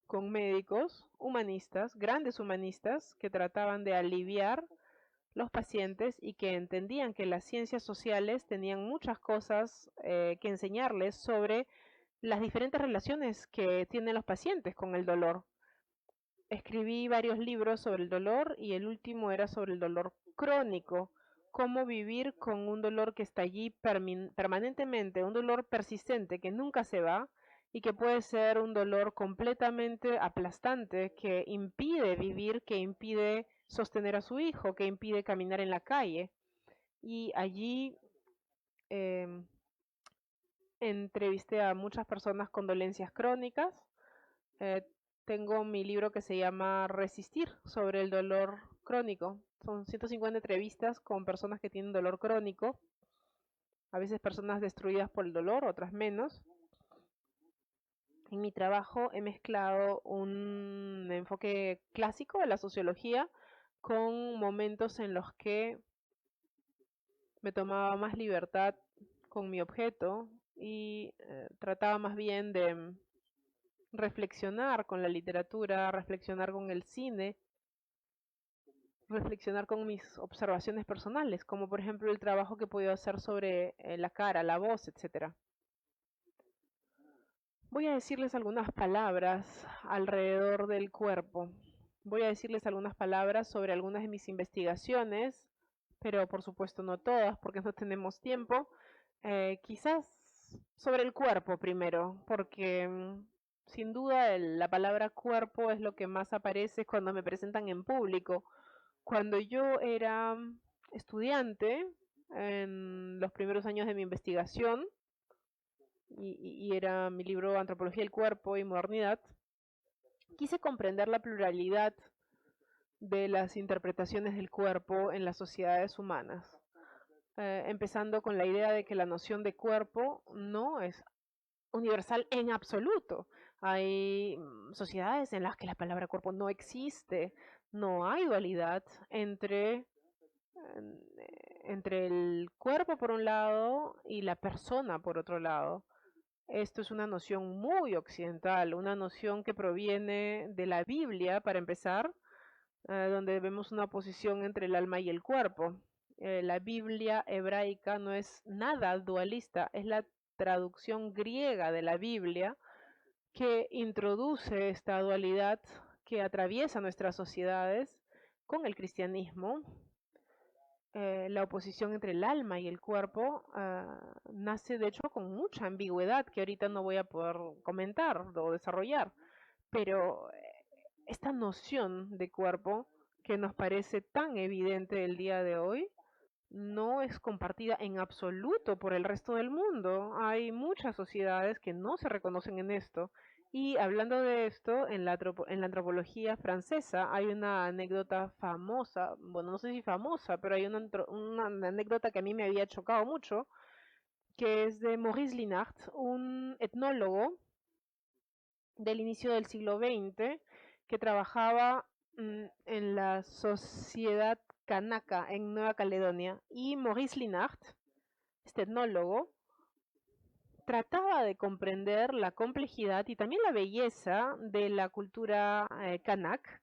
con médicos humanistas, grandes humanistas, que trataban de aliviar los pacientes y que entendían que las ciencias sociales tenían muchas cosas que enseñarles sobre las diferentes relaciones que tienen los pacientes con el dolor. Escribí varios libros sobre el dolor y el último era sobre el dolor crónico, cómo vivir con un dolor que está allí permanentemente, un dolor persistente que nunca se va y que puede ser un dolor completamente aplastante que impide vivir, que impide sostener a su hijo, que impide caminar en la calle. Y allí entrevisté a muchas personas con dolencias crónicas. Tengo mi libro que se llama Resistir, sobre el dolor crónico. Son 150 entrevistas con personas que tienen dolor crónico, a veces personas destruidas por el dolor, otras menos. En mi trabajo he mezclado un enfoque clásico de la sociología con momentos en los que me tomaba más libertad con mi objeto y trataba más bien de reflexionar con la literatura, reflexionar con el cine, reflexionar con mis observaciones personales, como por ejemplo el trabajo que he podido hacer sobre la cara, la voz, etc. Voy a decirles algunas palabras alrededor del cuerpo. Voy a decirles algunas palabras sobre algunas de mis investigaciones, pero por supuesto no todas porque no tenemos tiempo. Quizás sobre el cuerpo primero, porque sin duda la palabra cuerpo es lo que más aparece cuando me presentan en público. Cuando yo era estudiante, en los primeros años de mi investigación, y era mi libro Antropología del Cuerpo y Modernidad, quise comprender la pluralidad de las interpretaciones del cuerpo en las sociedades humanas. empezando con la idea de que la noción de cuerpo no es universal en absoluto. Hay sociedades en las que la palabra cuerpo no existe, no hay dualidad entre el cuerpo por un lado y la persona por otro lado. Esto es una noción muy occidental, una noción que proviene de la Biblia, para empezar, donde vemos una oposición entre el alma y el cuerpo. La Biblia hebraica no es nada dualista, es la traducción griega de la Biblia que introduce esta dualidad que atraviesa nuestras sociedades con el cristianismo. La oposición entre el alma y el cuerpo nace de hecho con mucha ambigüedad que ahorita no voy a poder comentar o desarrollar, pero esta noción de cuerpo que nos parece tan evidente el día de hoy no es compartida en absoluto por el resto del mundo. Hay muchas sociedades que no se reconocen en esto. Y hablando de esto, en la antropología francesa hay una anécdota famosa, bueno, no sé si famosa, pero hay una anécdota que a mí me había chocado mucho, que es de Maurice Linhart, un etnólogo del inicio del siglo XX que trabajaba en la sociedad Kanaka en Nueva Caledonia. Y Maurice Linhart, este etnólogo, trataba de comprender la complejidad y también la belleza de la cultura kanak.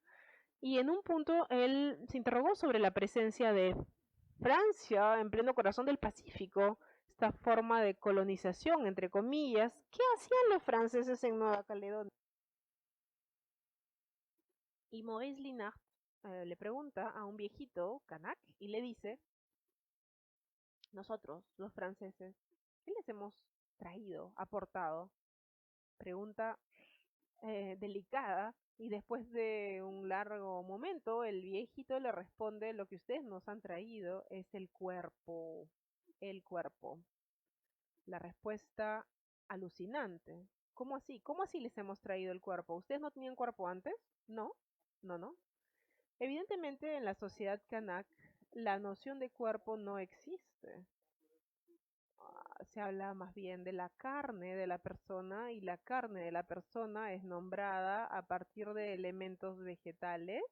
Y en un punto él se interrogó sobre la presencia de Francia en pleno corazón del Pacífico, esta forma de colonización, entre comillas. ¿Qué hacían los franceses en Nueva Caledonia? Y Maurice Linhart le pregunta a un viejito kanak y le dice: nosotros, los franceses, ¿qué les hemos traído, aportado? Pregunta delicada, y después de un largo momento el viejito le responde: lo que ustedes nos han traído es el cuerpo. El cuerpo. La respuesta alucinante. ¿Cómo así? ¿Cómo así les hemos traído el cuerpo? ¿Ustedes no tenían cuerpo antes? No, no. Evidentemente en la sociedad kanak la noción de cuerpo no existe. Se habla más bien de la carne de la persona, y la carne de la persona es nombrada a partir de elementos vegetales,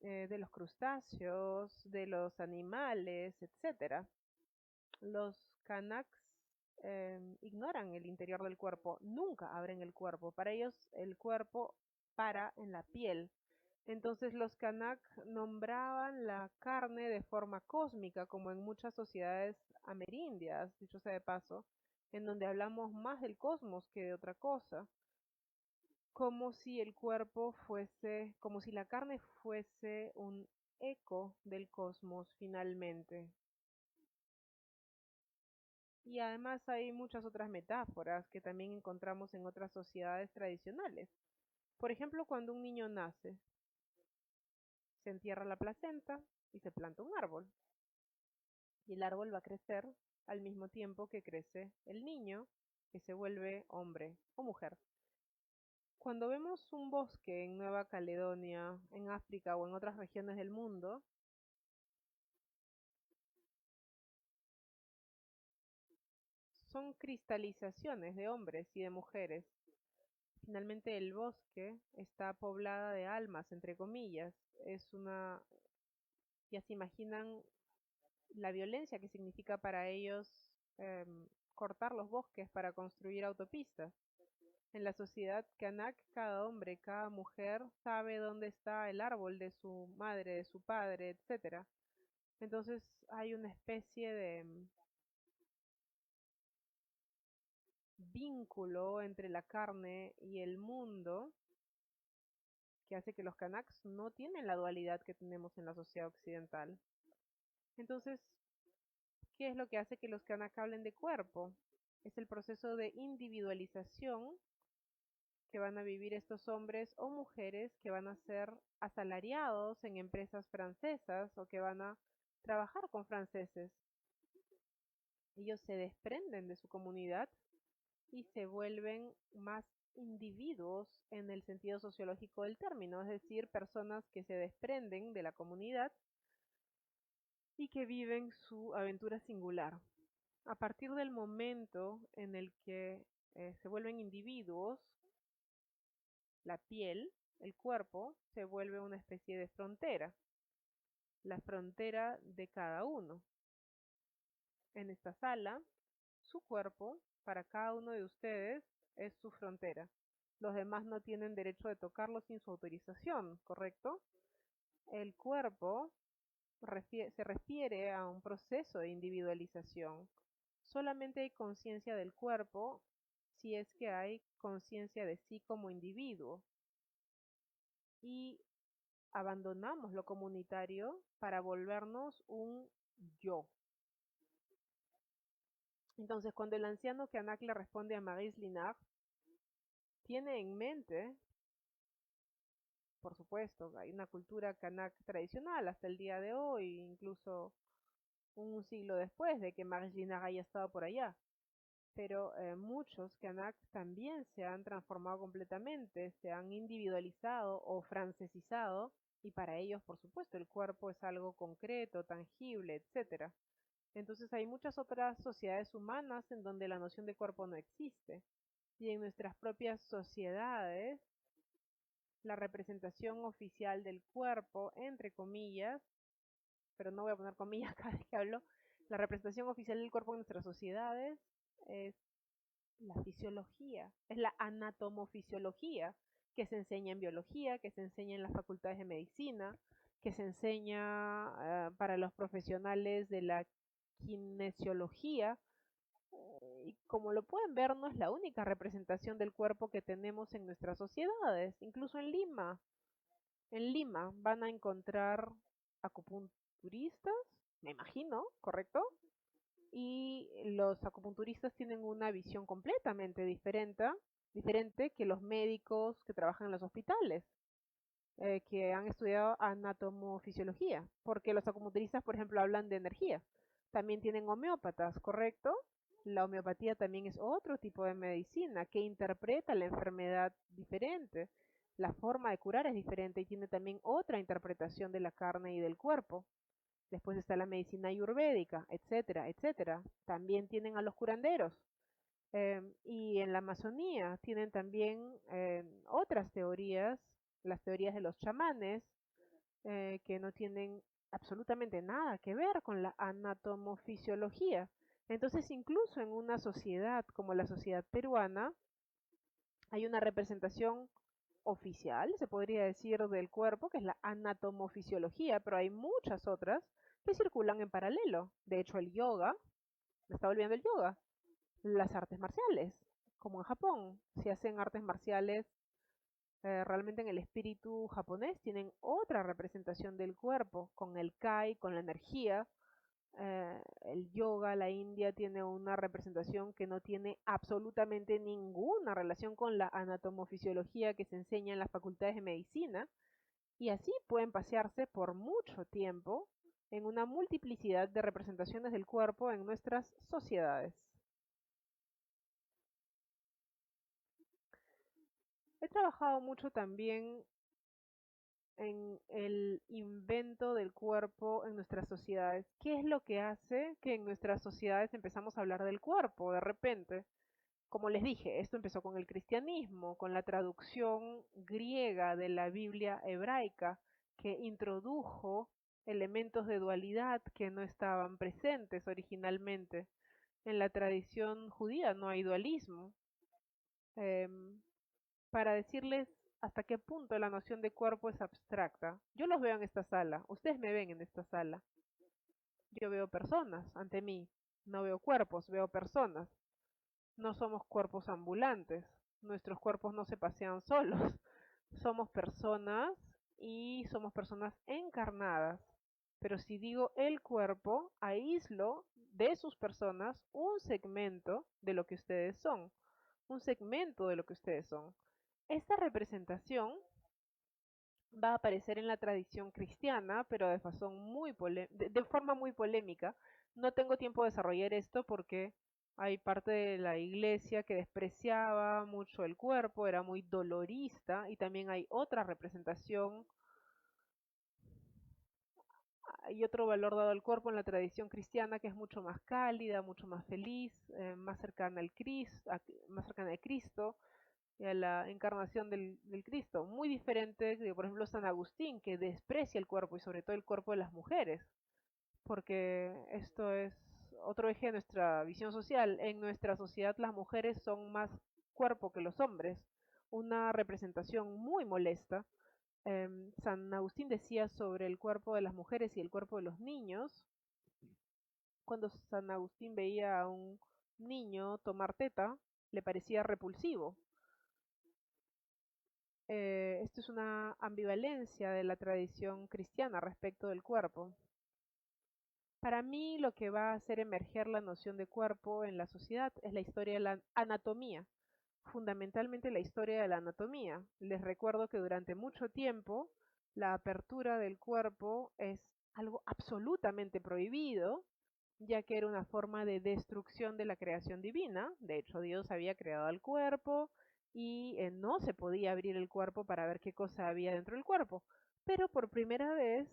de los crustáceos, de los animales, etc. Los kanaks ignoran el interior del cuerpo, nunca abren el cuerpo. Para ellos el cuerpo para en la piel. Entonces los kanak nombraban la carne de forma cósmica, como en muchas sociedades amerindias, dicho sea de paso, en donde hablamos más del cosmos que de otra cosa, como si el cuerpo fuese, como si la carne fuese un eco del cosmos finalmente. Y además hay muchas otras metáforas que también encontramos en otras sociedades tradicionales. Por ejemplo, cuando un niño nace, se entierra la placenta y se planta un árbol. Y el árbol va a crecer al mismo tiempo que crece el niño, que se vuelve hombre o mujer. Cuando vemos un bosque en Nueva Caledonia, en África o en otras regiones del mundo, son cristalizaciones de hombres y de mujeres. Finalmente el bosque está poblada de almas, entre comillas. Ya se imaginan la violencia que significa para ellos cortar los bosques para construir autopistas. En la sociedad kanak, cada hombre, cada mujer sabe dónde está el árbol de su madre, de su padre, etc. Entonces hay una especie de vínculo entre la carne y el mundo que hace que los kanaks no tienen la dualidad que tenemos en la sociedad occidental. Entonces, ¿qué es lo que hace que los kanak hablen de cuerpo? Es el proceso de individualización que van a vivir estos hombres o mujeres que van a ser asalariados en empresas francesas o que van a trabajar con franceses. Ellos se desprenden de su comunidad y se vuelven más individuos en el sentido sociológico del término, es decir, personas que se desprenden de la comunidad y que viven su aventura singular. A partir del momento en el que se vuelven individuos, la piel, el cuerpo, se vuelve una especie de frontera, la frontera de cada uno. En esta sala, su cuerpo, para cada uno de ustedes, es su frontera. Los demás no tienen derecho de tocarlo sin su autorización, ¿correcto? El cuerpo se refiere a un proceso de individualización. Solamente hay conciencia del cuerpo si es que hay conciencia de sí como individuo. Y abandonamos lo comunitario para volvernos un yo. Entonces, cuando el anciano Kanak le responde a Maurice Linard, tiene en mente, por supuesto, hay una cultura Kanak tradicional hasta el día de hoy, incluso un siglo después de que Maurice Linard haya estado por allá. Pero muchos Kanak también se han transformado completamente, se han individualizado o francesizado, y para ellos, por supuesto, el cuerpo es algo concreto, tangible, etc. Entonces hay muchas otras sociedades humanas en donde la noción de cuerpo no existe. Y en nuestras propias sociedades, la representación oficial del cuerpo, entre comillas, pero no voy a poner comillas cada vez que hablo, la representación oficial del cuerpo en nuestras sociedades es la fisiología, es la anatomofisiología que se enseña en biología, que se enseña en las facultades de medicina, que se enseña para los profesionales de la kinesiología. Y como lo pueden ver, no es la única representación del cuerpo que tenemos en nuestras sociedades, incluso en Lima. En Lima van a encontrar acupunturistas, me imagino, ¿correcto? Y los acupunturistas tienen una visión completamente diferente que los médicos que trabajan en los hospitales, que han estudiado anatomofisiología, porque los acupunturistas, por ejemplo, hablan de energía. También tienen homeópatas, ¿correcto? La homeopatía también es otro tipo de medicina que interpreta la enfermedad diferente. La forma de curar es diferente y tiene también otra interpretación de la carne y del cuerpo. Después está la medicina ayurvédica, etcétera, etcétera. También tienen a los curanderos. Y en la Amazonía tienen también otras teorías, las teorías de los chamanes, que no tienen absolutamente nada que ver con la anatomofisiología. Entonces, incluso en una sociedad como la sociedad peruana, hay una representación oficial, se podría decir, del cuerpo, que es la anatomofisiología, pero hay muchas otras que circulan en paralelo. De hecho, el yoga, me está olvidando el yoga, las artes marciales, como en Japón, se hacen artes marciales realmente en el espíritu japonés, tienen otra representación del cuerpo, con el kai, con la energía. El yoga, la India, tiene una representación que no tiene absolutamente ninguna relación con la anatomofisiología que se enseña en las facultades de medicina, y así pueden pasearse por mucho tiempo en una multiplicidad de representaciones del cuerpo en nuestras sociedades. He trabajado mucho también en el invento del cuerpo en nuestras sociedades. ¿Qué es lo que hace que en nuestras sociedades empezamos a hablar del cuerpo de repente? Como les dije, esto empezó con el cristianismo, con la traducción griega de la Biblia hebraica, que introdujo elementos de dualidad que no estaban presentes originalmente. En la tradición judía no hay dualismo. Para decirles hasta qué punto la noción de cuerpo es abstracta. Yo los veo en esta sala, ustedes me ven en esta sala. Yo veo personas ante mí, no veo cuerpos, veo personas. No somos cuerpos ambulantes, nuestros cuerpos no se pasean solos. Somos personas y somos personas encarnadas. Pero si digo el cuerpo, aíslo de sus personas un segmento de lo que ustedes son. Un segmento de lo que ustedes son. Esta representación va a aparecer en la tradición cristiana, pero de forma muy polémica. No tengo tiempo de desarrollar esto porque hay parte de la iglesia que despreciaba mucho el cuerpo, era muy dolorista, y también hay otra representación Hay otro valor dado al cuerpo en la tradición cristiana que es mucho más cálida, mucho más feliz, más cercana al Cristo, más cercana al Cristo y a la encarnación del Cristo. Muy diferente de, por ejemplo, San Agustín, que desprecia el cuerpo y sobre todo el cuerpo de las mujeres, porque esto es otro eje de nuestra visión social. En nuestra sociedad las mujeres son más cuerpo que los hombres, una representación muy molesta. San Agustín decía sobre el cuerpo de las mujeres y el cuerpo de los niños, cuando San Agustín veía a un niño tomar teta, le parecía repulsivo. Esto es una ambivalencia de la tradición cristiana respecto del cuerpo. Para mí lo que va a hacer emerger la noción de cuerpo en la sociedad es la historia de la anatomía, fundamentalmente la historia de la anatomía. Les recuerdo que durante mucho tiempo la apertura del cuerpo es algo absolutamente prohibido, ya que era una forma de destrucción de la creación divina. De hecho, Dios había creado el cuerpo y no se podía abrir el cuerpo para ver qué cosa había dentro del cuerpo. Pero por primera vez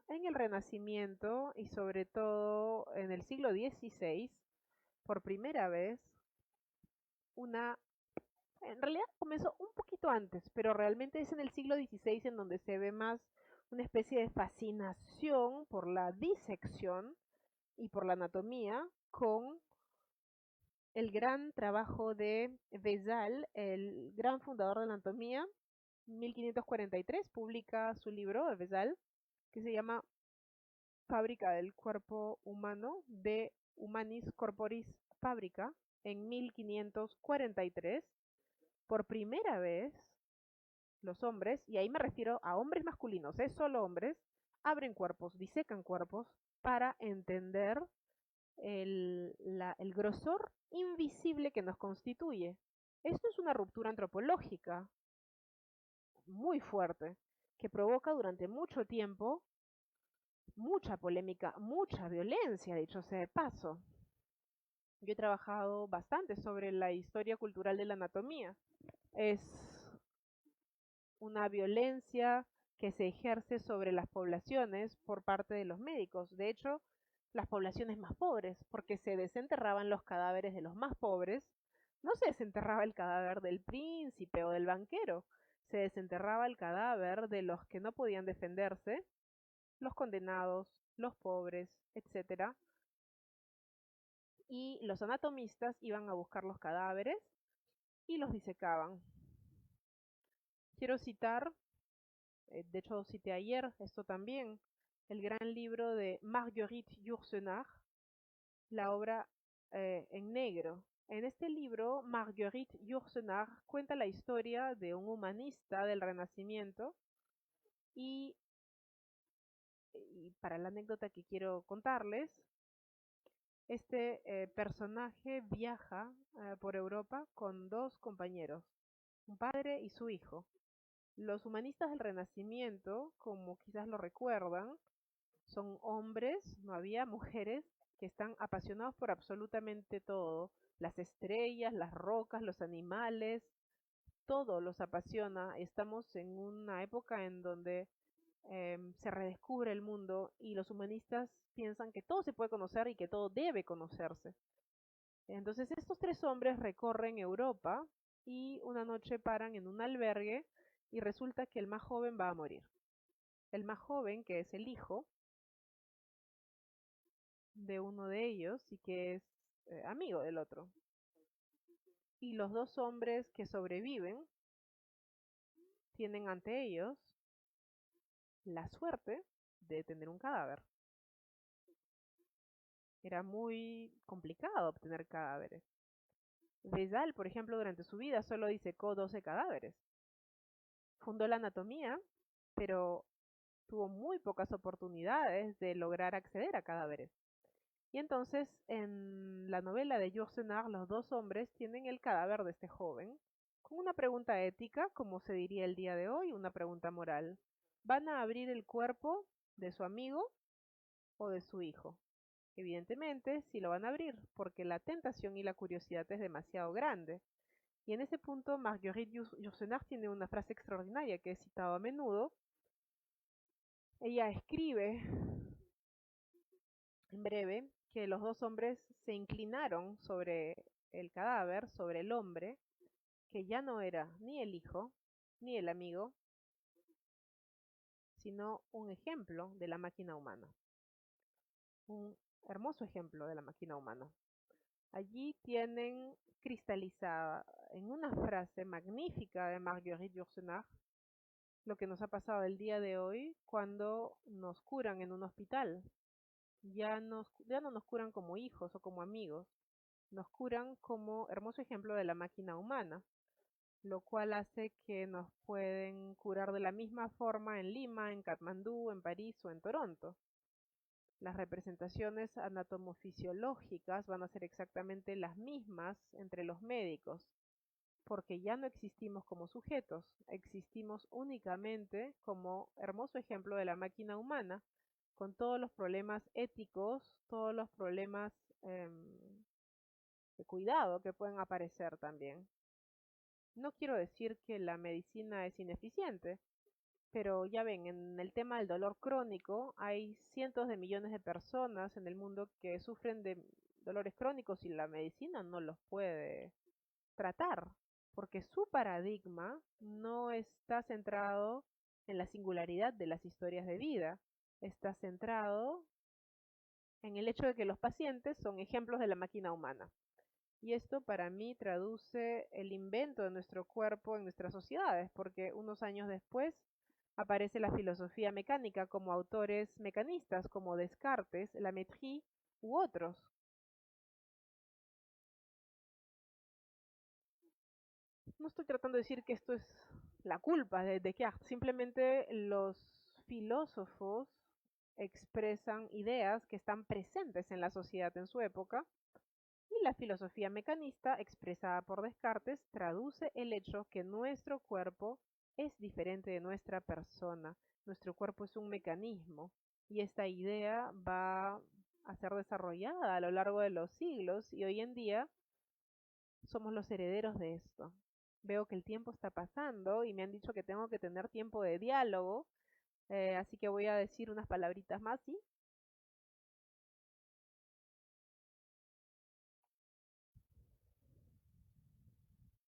en el Renacimiento y sobre todo en el siglo XVI, por primera vez, en realidad comenzó un poquito antes, pero realmente es en el siglo XVI en donde se ve más una especie de fascinación por la disección y por la anatomía con el gran trabajo de Vesal, el gran fundador de la anatomía. 1543 publica su libro de Vesal, que se llama Fábrica del Cuerpo Humano, De Humanis Corporis Fabrica, en 1543. Por primera vez, los hombres, y ahí me refiero a hombres masculinos, es solo hombres, abren cuerpos, disecan cuerpos para entender el grosor invisible que nos constituye. Esto es una ruptura antropológica muy fuerte que provoca durante mucho tiempo mucha polémica, mucha violencia, dicho sea de paso. Yo he trabajado bastante sobre la historia cultural de la anatomía. Es una violencia que se ejerce sobre las poblaciones por parte de los médicos. De hecho, las poblaciones más pobres, porque se desenterraban los cadáveres de los más pobres. No se desenterraba el cadáver del príncipe o del banquero, se desenterraba el cadáver de los que no podían defenderse, los condenados, los pobres, etc. Y los anatomistas iban a buscar los cadáveres y los disecaban. Quiero citar, de hecho cité ayer esto también, el gran libro de Marguerite Yourcenar, la obra en negro. En este libro, Marguerite Yourcenar cuenta la historia de un humanista del Renacimiento y para la anécdota que quiero contarles, este personaje viaja por Europa con dos compañeros, un padre y su hijo. Los humanistas del Renacimiento, como quizás lo recuerdan, son hombres, no había mujeres, que están apasionados por absolutamente todo. Las estrellas, las rocas, los animales, todo los apasiona. Estamos en una época en donde se redescubre el mundo y los humanistas piensan que todo se puede conocer y que todo debe conocerse. Entonces estos tres hombres recorren Europa y una noche paran en un albergue y resulta que el más joven va a morir. El más joven, que es el hijo de uno de ellos y que es amigo del otro. Y los dos hombres que sobreviven tienen ante ellos la suerte de tener un cadáver. Era muy complicado obtener cadáveres. Vesal, por ejemplo, durante su vida solo disecó 12 cadáveres. Fundó la anatomía, pero tuvo muy pocas oportunidades de lograr acceder a cadáveres. Y entonces, en la novela de Yourcenar, los dos hombres tienen el cadáver de este joven, con una pregunta ética, como se diría el día de hoy, una pregunta moral. ¿Van a abrir el cuerpo de su amigo o de su hijo? Evidentemente, sí lo van a abrir, porque la tentación y la curiosidad es demasiado grande. Y en ese punto, Marguerite Yourcenar tiene una frase extraordinaria que he citado a menudo. Ella escribe en breve, que los dos hombres se inclinaron sobre el cadáver, sobre el hombre, que ya no era ni el hijo, ni el amigo, sino un ejemplo de la máquina humana, un hermoso ejemplo de la máquina humana. Allí tienen cristalizada en una frase magnífica de Marguerite Yourcenar lo que nos ha pasado el día de hoy cuando nos curan en un hospital. Ya no nos curan como hijos o como amigos, nos curan como hermoso ejemplo de la máquina humana, lo cual hace que nos pueden curar de la misma forma en Lima, en Katmandú, en París o en Toronto. Las representaciones anatomofisiológicas van a ser exactamente las mismas entre los médicos, porque ya no existimos como sujetos, existimos únicamente como hermoso ejemplo de la máquina humana, con todos los problemas éticos, todos los problemas de cuidado que pueden aparecer también. No quiero decir que la medicina es ineficiente, pero ya ven, en el tema del dolor crónico hay cientos de millones de personas en el mundo que sufren de dolores crónicos y la medicina no los puede tratar, porque su paradigma no está centrado en la singularidad de las historias de vida, está centrado en el hecho de que los pacientes son ejemplos de la máquina humana. Y esto para mí traduce el invento de nuestro cuerpo en nuestras sociedades, porque unos años después aparece la filosofía mecánica como autores mecanistas como Descartes, Lamettrie u otros. No estoy tratando de decir que esto es la culpa de Descartes, simplemente los filósofos expresan ideas que están presentes en la sociedad en su época y la filosofía mecanista expresada por Descartes traduce el hecho que nuestro cuerpo es diferente de nuestra persona. Nuestro cuerpo es un mecanismo y esta idea va a ser desarrollada a lo largo de los siglos y hoy en día somos los herederos de esto. Veo que el tiempo está pasando y me han dicho que tengo que tener tiempo de diálogo, así que voy a decir unas palabritas más, ¿sí?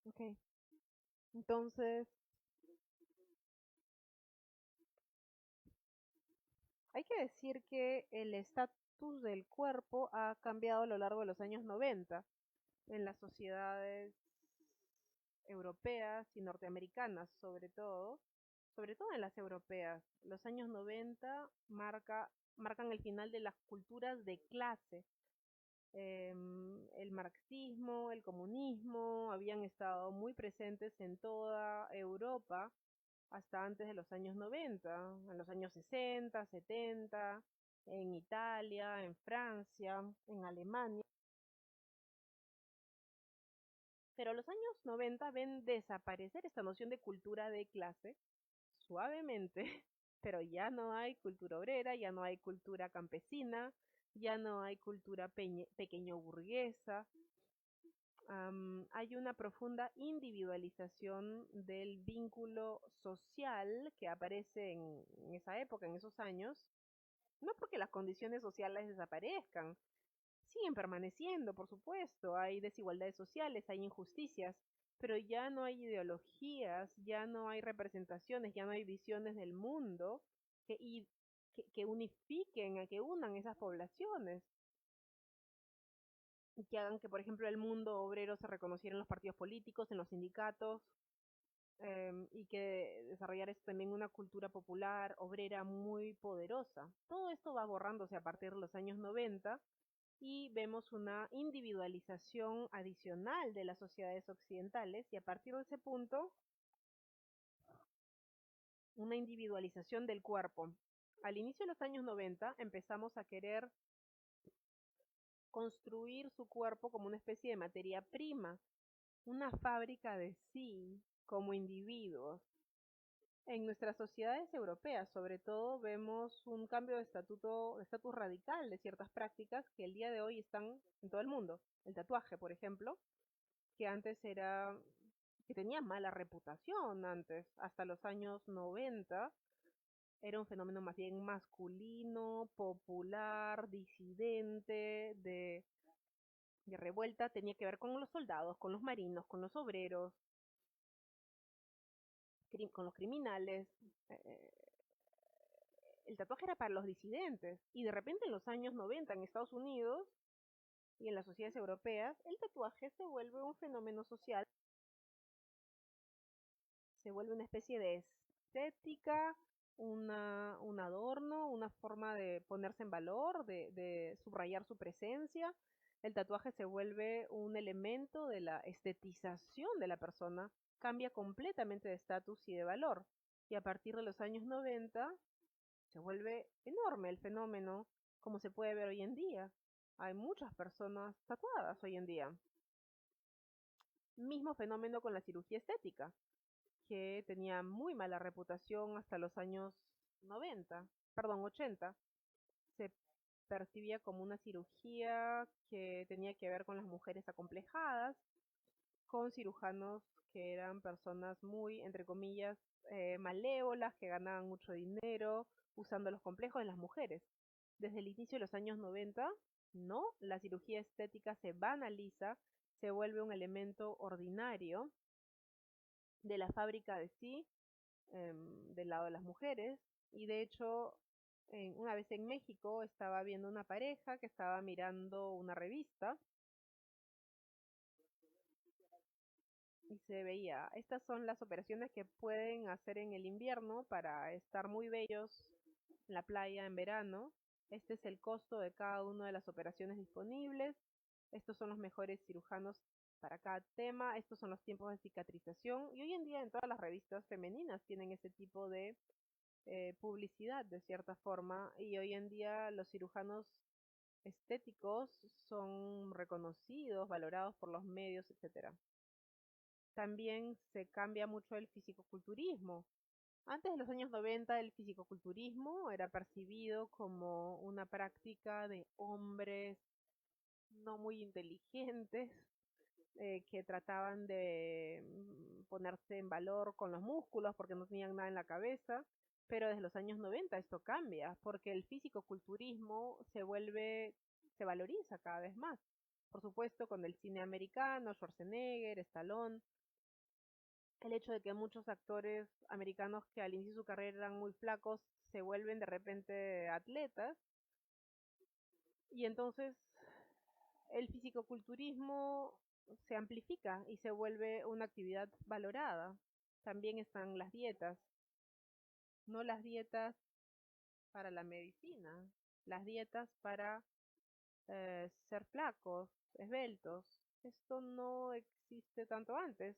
Ok. Entonces, hay que decir que el estatus del cuerpo ha cambiado a lo largo de los años 90 en las sociedades europeas y norteamericanas, sobre todo en las europeas. Los años 90 marcan el final de las culturas de clase. El marxismo, el comunismo habían estado muy presentes en toda Europa hasta antes de los años 90, en los años 60, 70, en Italia, en Francia, en Alemania. Pero los años 90 ven desaparecer esta noción de cultura de clase suavemente, pero ya no hay cultura obrera, ya no hay cultura campesina, ya no hay cultura pequeño burguesa. Hay una profunda individualización del vínculo social que aparece en esa época, en esos años, no porque las condiciones sociales desaparezcan, siguen permaneciendo, por supuesto, hay desigualdades sociales, hay injusticias, pero ya no hay ideologías, ya no hay representaciones, ya no hay visiones del mundo que unifiquen, que unan esas poblaciones y que hagan que, por ejemplo, el mundo obrero se reconociera en los partidos políticos, en los sindicatos, y que desarrollar también una cultura popular, obrera muy poderosa. Todo esto va borrándose a partir de los años 90 y vemos una individualización adicional de las sociedades occidentales y a partir de ese punto, una individualización del cuerpo. Al inicio de los años 90 empezamos a querer construir su cuerpo como una especie de materia prima, una fábrica de sí como individuos. En nuestras sociedades europeas, sobre todo, vemos un cambio de estatus radical de ciertas prácticas que el día de hoy están en todo el mundo. El tatuaje, por ejemplo, que antes que tenía mala reputación antes, hasta los años 90, era un fenómeno más bien masculino, popular, disidente, de revuelta, tenía que ver con los soldados, con los marinos, con los obreros, con los criminales. El tatuaje era para los disidentes y de repente en los años 90 en Estados Unidos y en las sociedades europeas, el tatuaje se vuelve un fenómeno social, se vuelve una especie de estética, un adorno, una forma de ponerse en valor, de subrayar su presencia. El tatuaje se vuelve un elemento de la estetización de la persona, cambia completamente de estatus y de valor. Y a partir de los años 90 se vuelve enorme el fenómeno, como se puede ver hoy en día. Hay muchas personas tatuadas hoy en día. Mismo fenómeno con la cirugía estética, que tenía muy mala reputación hasta los años 80. Se percibía como una cirugía que tenía que ver con las mujeres acomplejadas, con cirujanos que eran personas muy, entre comillas, malévolas, que ganaban mucho dinero usando los complejos de las mujeres. Desde el inicio de los años 90, no, la cirugía estética se banaliza, se vuelve un elemento ordinario de la fábrica de sí, del lado de las mujeres. Y de hecho, una vez en México estaba viendo una pareja que estaba mirando una revista y se veía, estas son las operaciones que pueden hacer en el invierno para estar muy bellos en la playa en verano. Este es el costo de cada una de las operaciones disponibles. Estos son los mejores cirujanos para cada tema. Estos son los tiempos de cicatrización. Y hoy en día en todas las revistas femeninas tienen ese tipo de publicidad de cierta forma. Y hoy en día los cirujanos estéticos son reconocidos, valorados por los medios, etcétera. También se cambia mucho el fisicoculturismo. Antes de los años 90, el fisicoculturismo era percibido como una práctica de hombres no muy inteligentes, que trataban de ponerse en valor con los músculos porque no tenían nada en la cabeza. Pero desde los años 90 esto cambia, porque el fisicoculturismo se valoriza cada vez más. Por supuesto, con el cine americano, Schwarzenegger, Stallone, el hecho de que muchos actores americanos que al inicio de su carrera eran muy flacos se vuelven de repente atletas. Y entonces el fisicoculturismo se amplifica y se vuelve una actividad valorada. También están las dietas, no las dietas para la medicina, las dietas para ser flacos, esbeltos. Esto no existe tanto antes.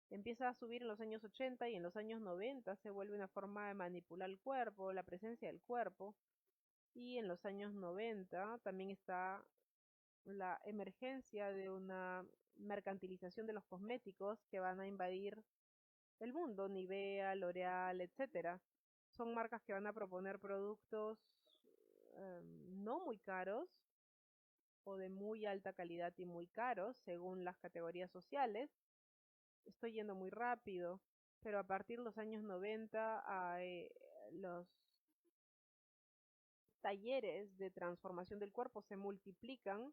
Empieza a subir en los años 80 y en los años 90 se vuelve una forma de manipular el cuerpo, la presencia del cuerpo. Y en los años 90 también está la emergencia de una mercantilización de los cosméticos que van a invadir el mundo, Nivea, L'Oreal, etcétera. Son marcas que van a proponer productos no muy caros o de muy alta calidad y muy caros según las categorías sociales. Estoy yendo muy rápido, pero a partir de los años 90 los talleres de transformación del cuerpo se multiplican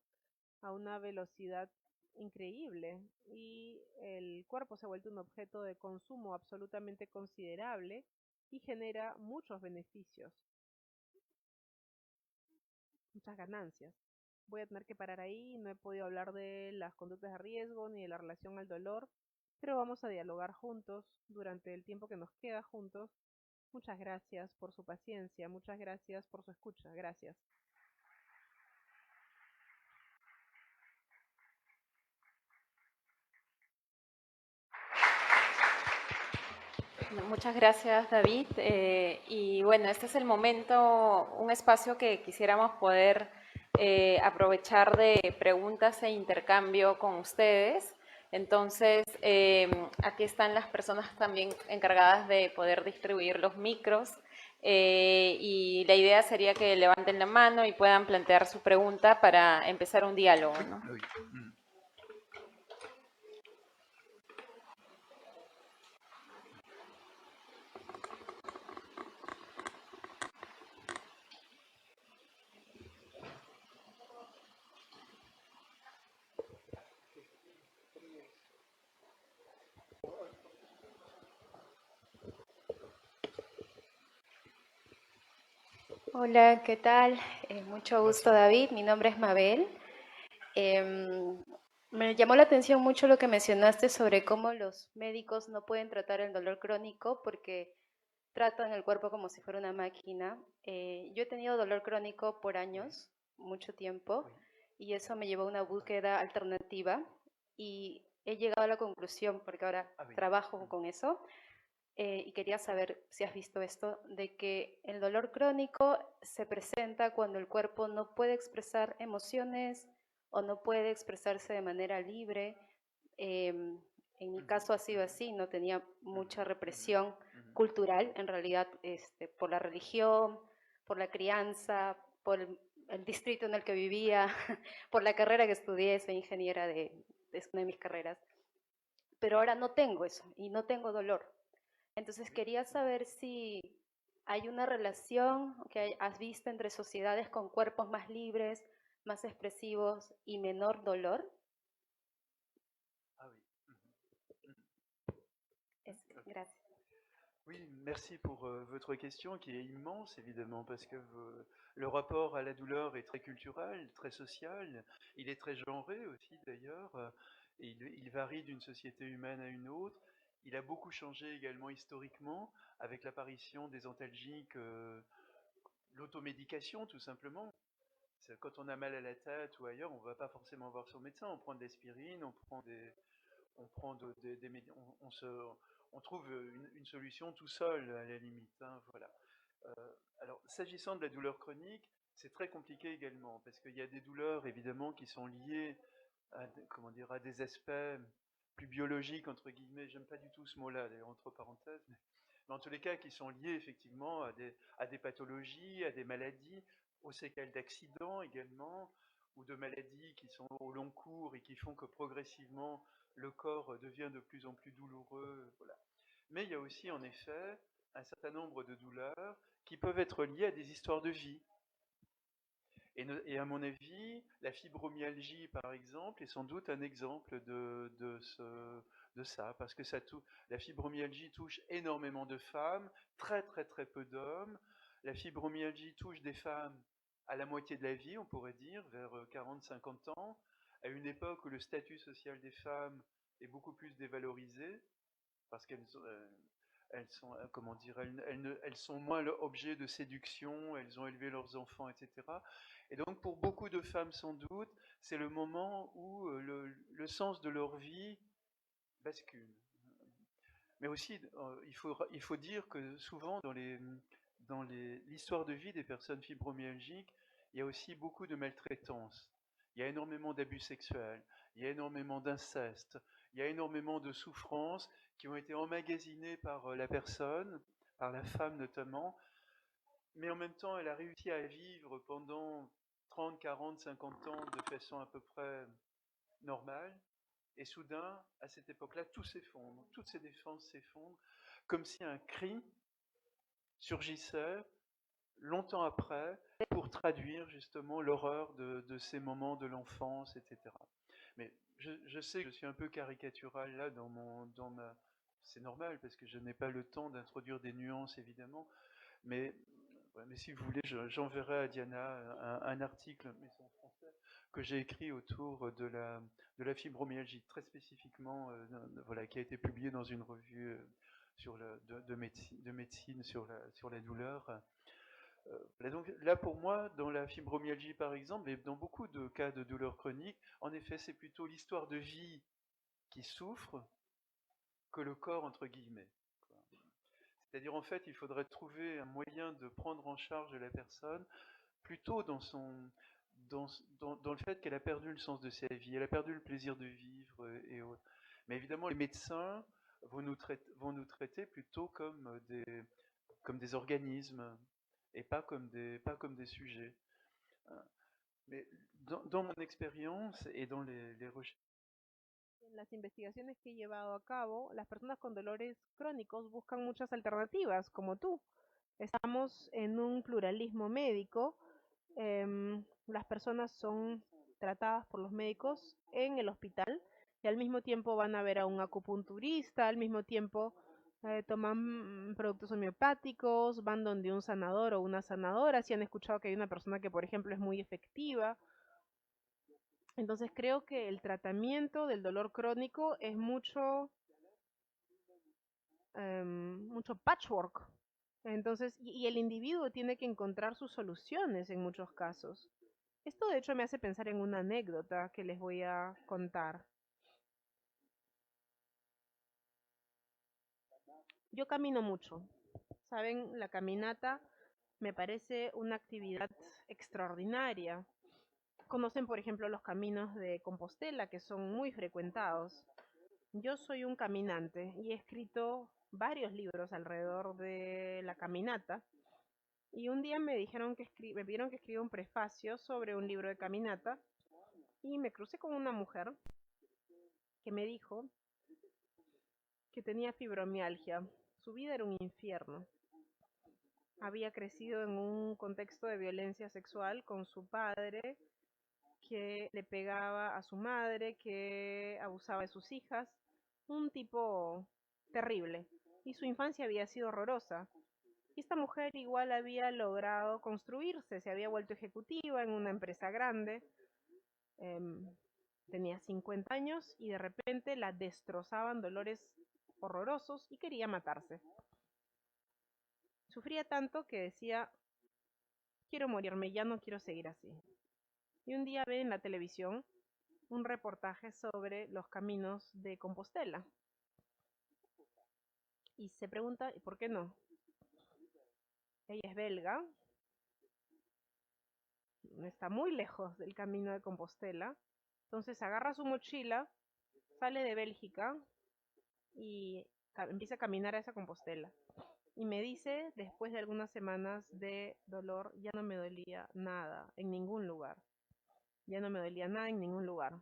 a una velocidad increíble y el cuerpo se ha vuelto un objeto de consumo absolutamente considerable y genera muchos beneficios, muchas ganancias. Voy a tener que parar ahí, no he podido hablar de las conductas de riesgo ni de la relación al dolor, pero vamos a dialogar juntos durante el tiempo que nos queda juntos. Muchas gracias por su paciencia, muchas gracias por su escucha, gracias. Muchas gracias, David. Y bueno, este es el momento, un espacio que quisiéramos poder aprovechar de preguntas e intercambio con ustedes. Entonces, aquí están las personas también encargadas de poder distribuir los micros. Y la idea sería que levanten la mano y puedan plantear su pregunta para empezar un diálogo, ¿no? Hola, ¿qué tal? Mucho gusto, David. Mi nombre es Mabel. Me llamó la atención mucho lo que mencionaste sobre cómo los médicos no pueden tratar el dolor crónico porque tratan el cuerpo como si fuera una máquina. Yo he tenido dolor crónico por años, mucho tiempo, y eso me llevó a una búsqueda alternativa y he llegado a la conclusión, porque ahora trabajo con eso, y quería saber si has visto esto, de que el dolor crónico se presenta cuando el cuerpo no puede expresar emociones o no puede expresarse de manera libre. En mi caso ha sido así, no tenía mucha represión cultural, en realidad, por la religión, por la crianza, por el distrito en el que vivía, por la carrera que estudié, soy ingeniera es una de mis carreras. Pero ahora no tengo eso y no tengo dolor. Entonces quería saber si hay una relación que has visto entre sociedades con cuerpos más libres, más expresivos y menor dolor. Ah oui. Gracias. Oui, merci pour votre question qui est immense évidemment parce que le rapport à la douleur est très culturel, très social, il est très genré aussi d'ailleurs, et il varie d'une société humaine à une autre. Il a beaucoup changé également historiquement avec l'apparition des antalgiques, l'automédication tout simplement. Quand on a mal à la tête ou ailleurs, on ne va pas forcément voir son médecin, on prend de l'aspirine, on prend on trouve une solution tout seul à la limite. Hein, voilà. Alors, s'agissant de la douleur chronique, c'est très compliqué également parce qu'il y a des douleurs évidemment qui sont liées à, comment dire, à des aspects plus biologiques entre guillemets. J'aime pas du tout ce mot-là, d'ailleurs entre parenthèses, mais en tous les cas qui sont liés effectivement à des pathologies, à des maladies, aux séquelles d'accidents également, ou de maladies qui sont au long cours et qui font que progressivement le corps devient de plus en plus douloureux. Voilà. Mais il y a aussi en effet un certain nombre de douleurs qui peuvent être liées à des histoires de vie. Et à mon avis, la fibromyalgie, par exemple, est sans doute un exemple de ça, parce que la fibromyalgie touche énormément de femmes, très très très peu d'hommes. La fibromyalgie touche des femmes à la moitié de la vie, on pourrait dire, vers 40-50 ans, à une époque où le statut social des femmes est beaucoup plus dévalorisé, parce qu'elles sont, comment dire, elles sont moins objet de séduction, elles ont élevé leurs enfants, etc. Et donc pour beaucoup de femmes sans doute, c'est le moment où le sens de leur vie bascule. Mais aussi, il faut dire que souvent dans l'histoire de vie des personnes fibromyalgiques, il y a aussi beaucoup de maltraitance. Il y a énormément d'abus sexuels, il y a énormément d'inceste, il y a énormément de souffrances qui ont été emmagasinées par la personne, par la femme notamment, mais en même temps, elle a réussi à vivre pendant 30, 40, 50 ans de façon à peu près normale. Et soudain, à cette époque-là, tout s'effondre, toutes ces défenses s'effondrent, comme si un cri surgissait longtemps après pour traduire justement l'horreur de ces moments de l'enfance, etc. Mais je sais que je suis un peu caricatural là dans ma... C'est normal parce que je n'ai pas le temps d'introduire des nuances évidemment, mais si vous voulez, j'enverrai à Diana un article, mais c'est en français, que j'ai écrit autour de la fibromyalgie, très spécifiquement, voilà, qui a été publié dans une revue de médecine sur la douleur. Donc là, pour moi, dans la fibromyalgie par exemple, et dans beaucoup de cas de douleur chronique, en effet, c'est plutôt l'histoire de vie qui souffre que le corps, entre guillemets. C'est-à-dire, en fait, il faudrait trouver un moyen de prendre en charge la personne plutôt dans le fait qu'elle a perdu le sens de sa vie, elle a perdu le plaisir de vivre et autres. Mais évidemment, les médecins vont nous traiter plutôt comme des organismes et pas comme des sujets. Mais dans mon expérience et dans les recherches, En las investigaciones que he llevado a cabo, las personas con dolores crónicos buscan muchas alternativas, como tú. Estamos en un pluralismo médico. Las personas son tratadas por los médicos en el hospital y al mismo tiempo van a ver a un acupunturista, al mismo tiempo toman productos homeopáticos, van donde un sanador o una sanadora, si han escuchado que hay una persona que, por ejemplo, es muy efectiva. Entonces creo que el tratamiento del dolor crónico es mucho patchwork. Entonces, y el individuo tiene que encontrar sus soluciones en muchos casos. Esto de hecho me hace pensar en una anécdota que les voy a contar. Yo camino mucho. Saben, la caminata me parece una actividad extraordinaria. Conocen, por ejemplo, los caminos de Compostela, que son muy frecuentados. Yo soy un caminante y he escrito varios libros alrededor de la caminata. Y un día me dijeron que me pidieron que escriba un prefacio sobre un libro de caminata. Y me crucé con una mujer que me dijo que tenía fibromialgia. Su vida era un infierno. Había crecido en un contexto de violencia sexual con su padre, que le pegaba a su madre, que abusaba de sus hijas, un tipo terrible. Y su infancia había sido horrorosa. Y esta mujer igual había logrado construirse, se había vuelto ejecutiva en una empresa grande, tenía 50 años y de repente la destrozaban dolores horrorosos y quería matarse. Sufría tanto que decía, quiero morirme, ya no quiero seguir así. Y un día ve en la televisión un reportaje sobre los caminos de Compostela. Y se pregunta, ¿por qué no? Ella es belga, está muy lejos del camino de Compostela. Entonces agarra su mochila, sale de Bélgica y empieza a caminar a esa Compostela. Y me dice, después de algunas semanas de dolor, ya no me dolía nada en ningún lugar. Ya no me dolía nada en ningún lugar.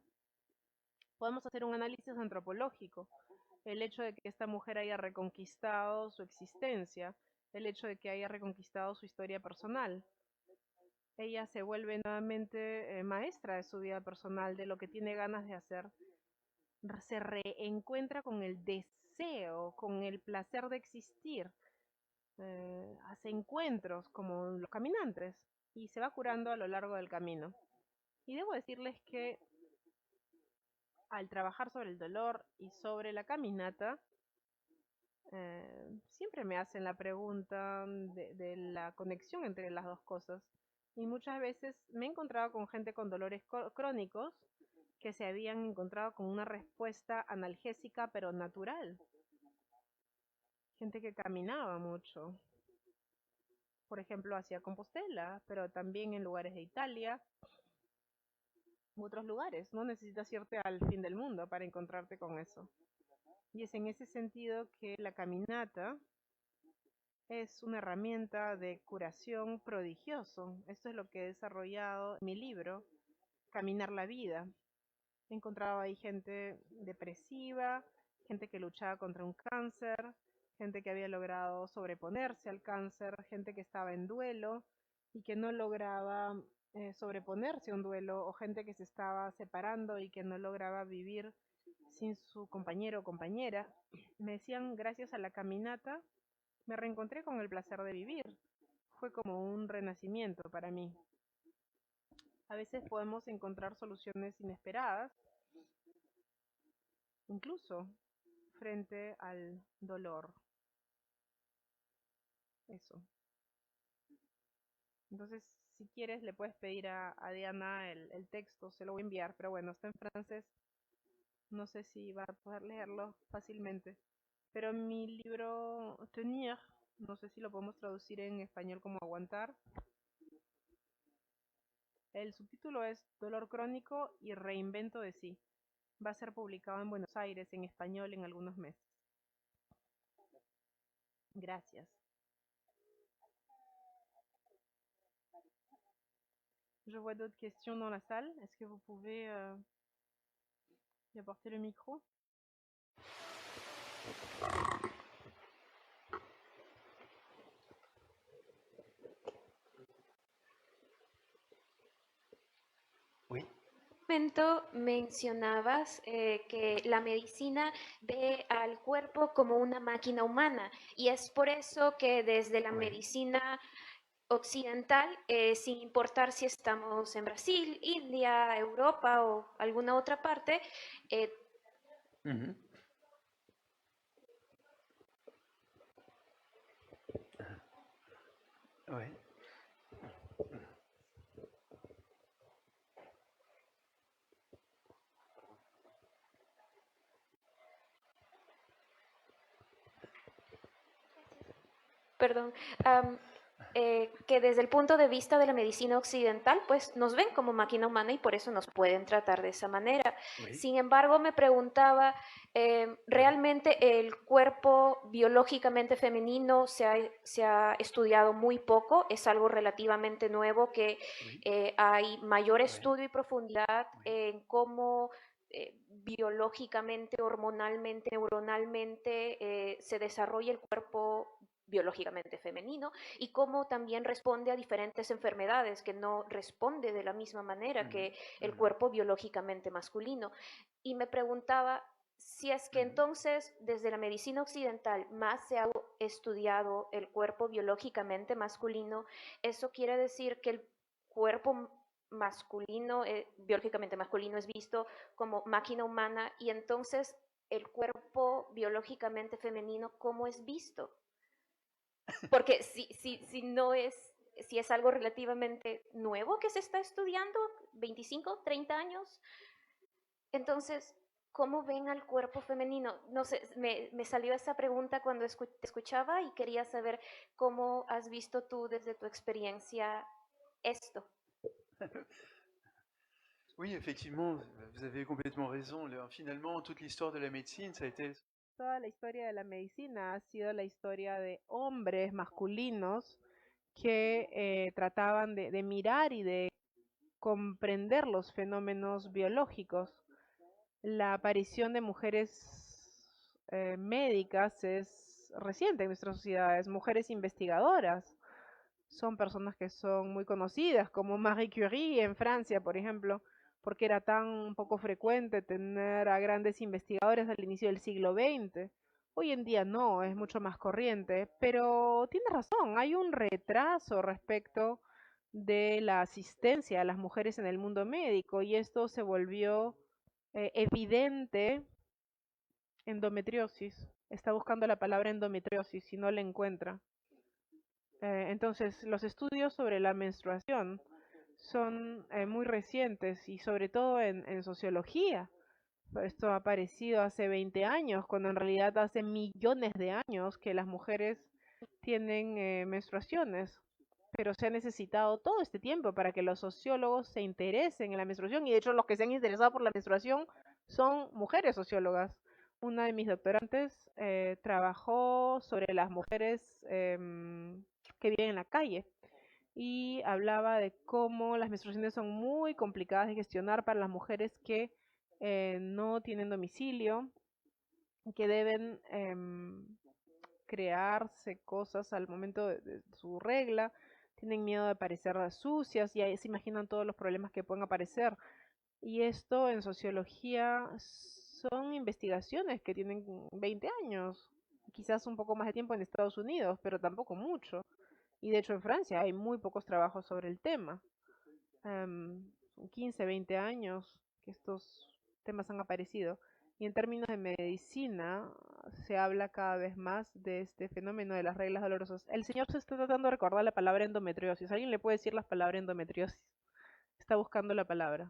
Podemos hacer un análisis antropológico. El hecho de que esta mujer haya reconquistado su existencia, el hecho de que haya reconquistado su historia personal. Ella se vuelve nuevamente maestra de su vida personal, de lo que tiene ganas de hacer. Se reencuentra con el deseo, con el placer de existir. Hace encuentros como los caminantes y se va curando a lo largo del camino. Y debo decirles que al trabajar sobre el dolor y sobre la caminata, siempre me hacen la pregunta de la conexión entre las dos cosas. Y muchas veces me he encontrado con gente con dolores crónicos que se habían encontrado con una respuesta analgésica pero natural. Gente que caminaba mucho. Por ejemplo, hacia Compostela, pero también en lugares de Italia u otros lugares. No necesitas irte al fin del mundo para encontrarte con eso. Y es en ese sentido que la caminata es una herramienta de curación prodigioso. Esto es lo que he desarrollado en mi libro, Caminar la Vida. He encontrado ahí gente depresiva, gente que luchaba contra un cáncer, gente que había logrado sobreponerse al cáncer, gente que estaba en duelo y que no lograba sobreponerse a un duelo, o gente que se estaba separando y que no lograba vivir sin su compañero o compañera. Me decían, gracias a la caminata, me reencontré con el placer de vivir. Fue como un renacimiento para mí. A veces podemos encontrar soluciones inesperadas, incluso frente al dolor. Eso. Entonces, si quieres, le puedes pedir a Diana el texto, se lo voy a enviar, pero bueno, está en francés. No sé si va a poder leerlo fácilmente. Pero mi libro Tenir, no sé si lo podemos traducir en español como aguantar. El subtítulo es Dolor crónico y reinvento de sí. Va a ser publicado en Buenos Aires en español en algunos meses. Gracias. Je vois d'autres questions dans la salle. Est-ce que vous pouvez y apporter le micro? Oui. momento mencionabas que la medicina ve al cuerpo como una máquina humana y es por eso que desde la medicina occidental, sin importar si estamos en Brasil, India, Europa o alguna otra parte, Ouais. perdón, que desde el punto de vista de la medicina occidental, pues nos ven como máquina humana y por eso nos pueden tratar de esa manera. Oui. Sin embargo, me preguntaba, ¿realmente el cuerpo biológicamente femenino se ha estudiado muy poco? ¿Es algo relativamente nuevo que hay mayor estudio y profundidad en cómo biológicamente, hormonalmente, neuronalmente se desarrolla el cuerpo biológicamente femenino y cómo también responde a diferentes enfermedades que no responde de la misma manera que el cuerpo biológicamente masculino? Y me preguntaba si es que entonces desde la medicina occidental más se ha estudiado el cuerpo biológicamente masculino, eso quiere decir que el cuerpo masculino, biológicamente masculino, es visto como máquina humana y entonces el cuerpo biológicamente femenino, ¿cómo es visto? Porque si no es, si es algo relativamente nuevo que se está estudiando, 25, 30 años, entonces, ¿cómo ven al cuerpo femenino? No sé, me salió esa pregunta cuando te escuchaba y quería saber cómo has visto tú desde tu experiencia esto. Oui, effectivement, vous avez complètement raison. Finalement, toute l'histoire de la médecine, ça a été... Toda la historia de la medicina ha sido la historia de hombres masculinos que trataban de mirar y de comprender los fenómenos biológicos. La aparición de mujeres médicas es reciente en nuestras sociedades, mujeres investigadoras. Son personas que son muy conocidas, como Marie Curie en Francia, por ejemplo, porque era tan poco frecuente tener a grandes investigadores al inicio del siglo XX. Hoy en día no, es mucho más corriente, pero tienes razón, hay un retraso respecto de la asistencia a las mujeres en el mundo médico y esto se volvió evidente. Endometriosis. Está buscando la palabra endometriosis y no la encuentra. Entonces, los estudios sobre la menstruación son muy recientes y sobre todo en sociología. Esto ha aparecido hace 20 años, cuando en realidad hace millones de años que las mujeres tienen menstruaciones. Pero se ha necesitado todo este tiempo para que los sociólogos se interesen en la menstruación y de hecho los que se han interesado por la menstruación son mujeres sociólogas. Una de mis doctorantes trabajó sobre las mujeres que viven en la calle y hablaba de cómo las menstruaciones son muy complicadas de gestionar para las mujeres que no tienen domicilio, que deben crearse cosas al momento de su regla, tienen miedo de parecer sucias y ahí se imaginan todos los problemas que pueden aparecer. Y esto en sociología son investigaciones que tienen 20 años, quizás un poco más de tiempo en Estados Unidos, pero tampoco mucho. Y de hecho en Francia hay muy pocos trabajos sobre el tema. Son 15, 20 años que estos temas han aparecido. Y en términos de medicina, se habla cada vez más de este fenómeno de las reglas dolorosas. El señor se está tratando de recordar la palabra endometriosis. ¿Alguien le puede decir la palabra endometriosis? Está buscando la palabra.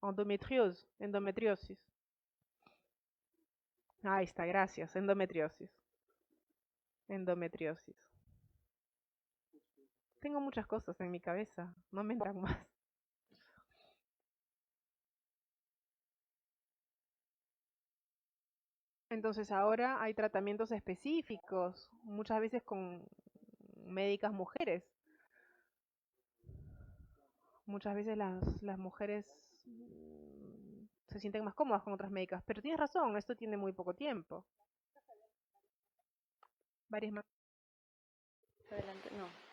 Endometriosis. Ahí está, gracias. Endometriosis. Endometriosis. Tengo muchas cosas en mi cabeza, no me entran más. Entonces ahora hay tratamientos específicos, muchas veces con médicas mujeres. Muchas veces las mujeres se sienten más cómodas con otras médicas, pero tienes razón, esto tiene muy poco tiempo. Varias más. Adelante, no.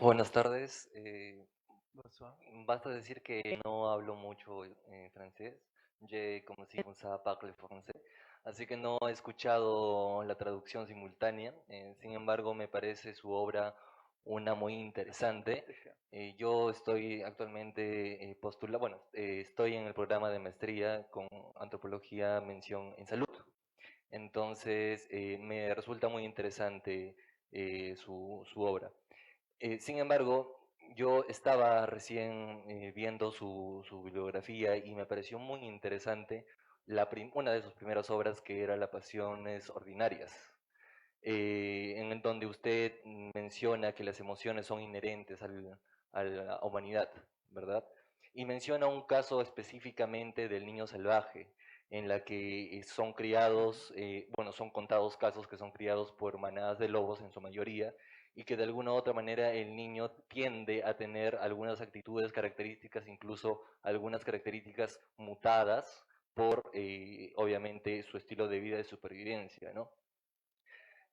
Buenas tardes. Bonsoir. Basta decir que no hablo mucho francés. Je commencé comme ça à parler français. Así que no he escuchado la traducción simultánea. Sin embargo, me parece su obra una muy interesante. Yo estoy actualmente estoy en el programa de maestría con antropología mención en salud. Entonces, me resulta muy interesante su obra. Sin embargo, yo estaba recién viendo su bibliografía y me pareció muy interesante una de sus primeras obras, que era Las Pasiones Ordinarias, en donde usted menciona que las emociones son inherentes a la humanidad, ¿verdad? Y menciona un caso específicamente del niño salvaje, en la que son criados, son contados casos que son criados por manadas de lobos en su mayoría, y que de alguna u otra manera el niño tiende a tener algunas actitudes, características, incluso algunas características mutadas por, obviamente, su estilo de vida de supervivencia, ¿no?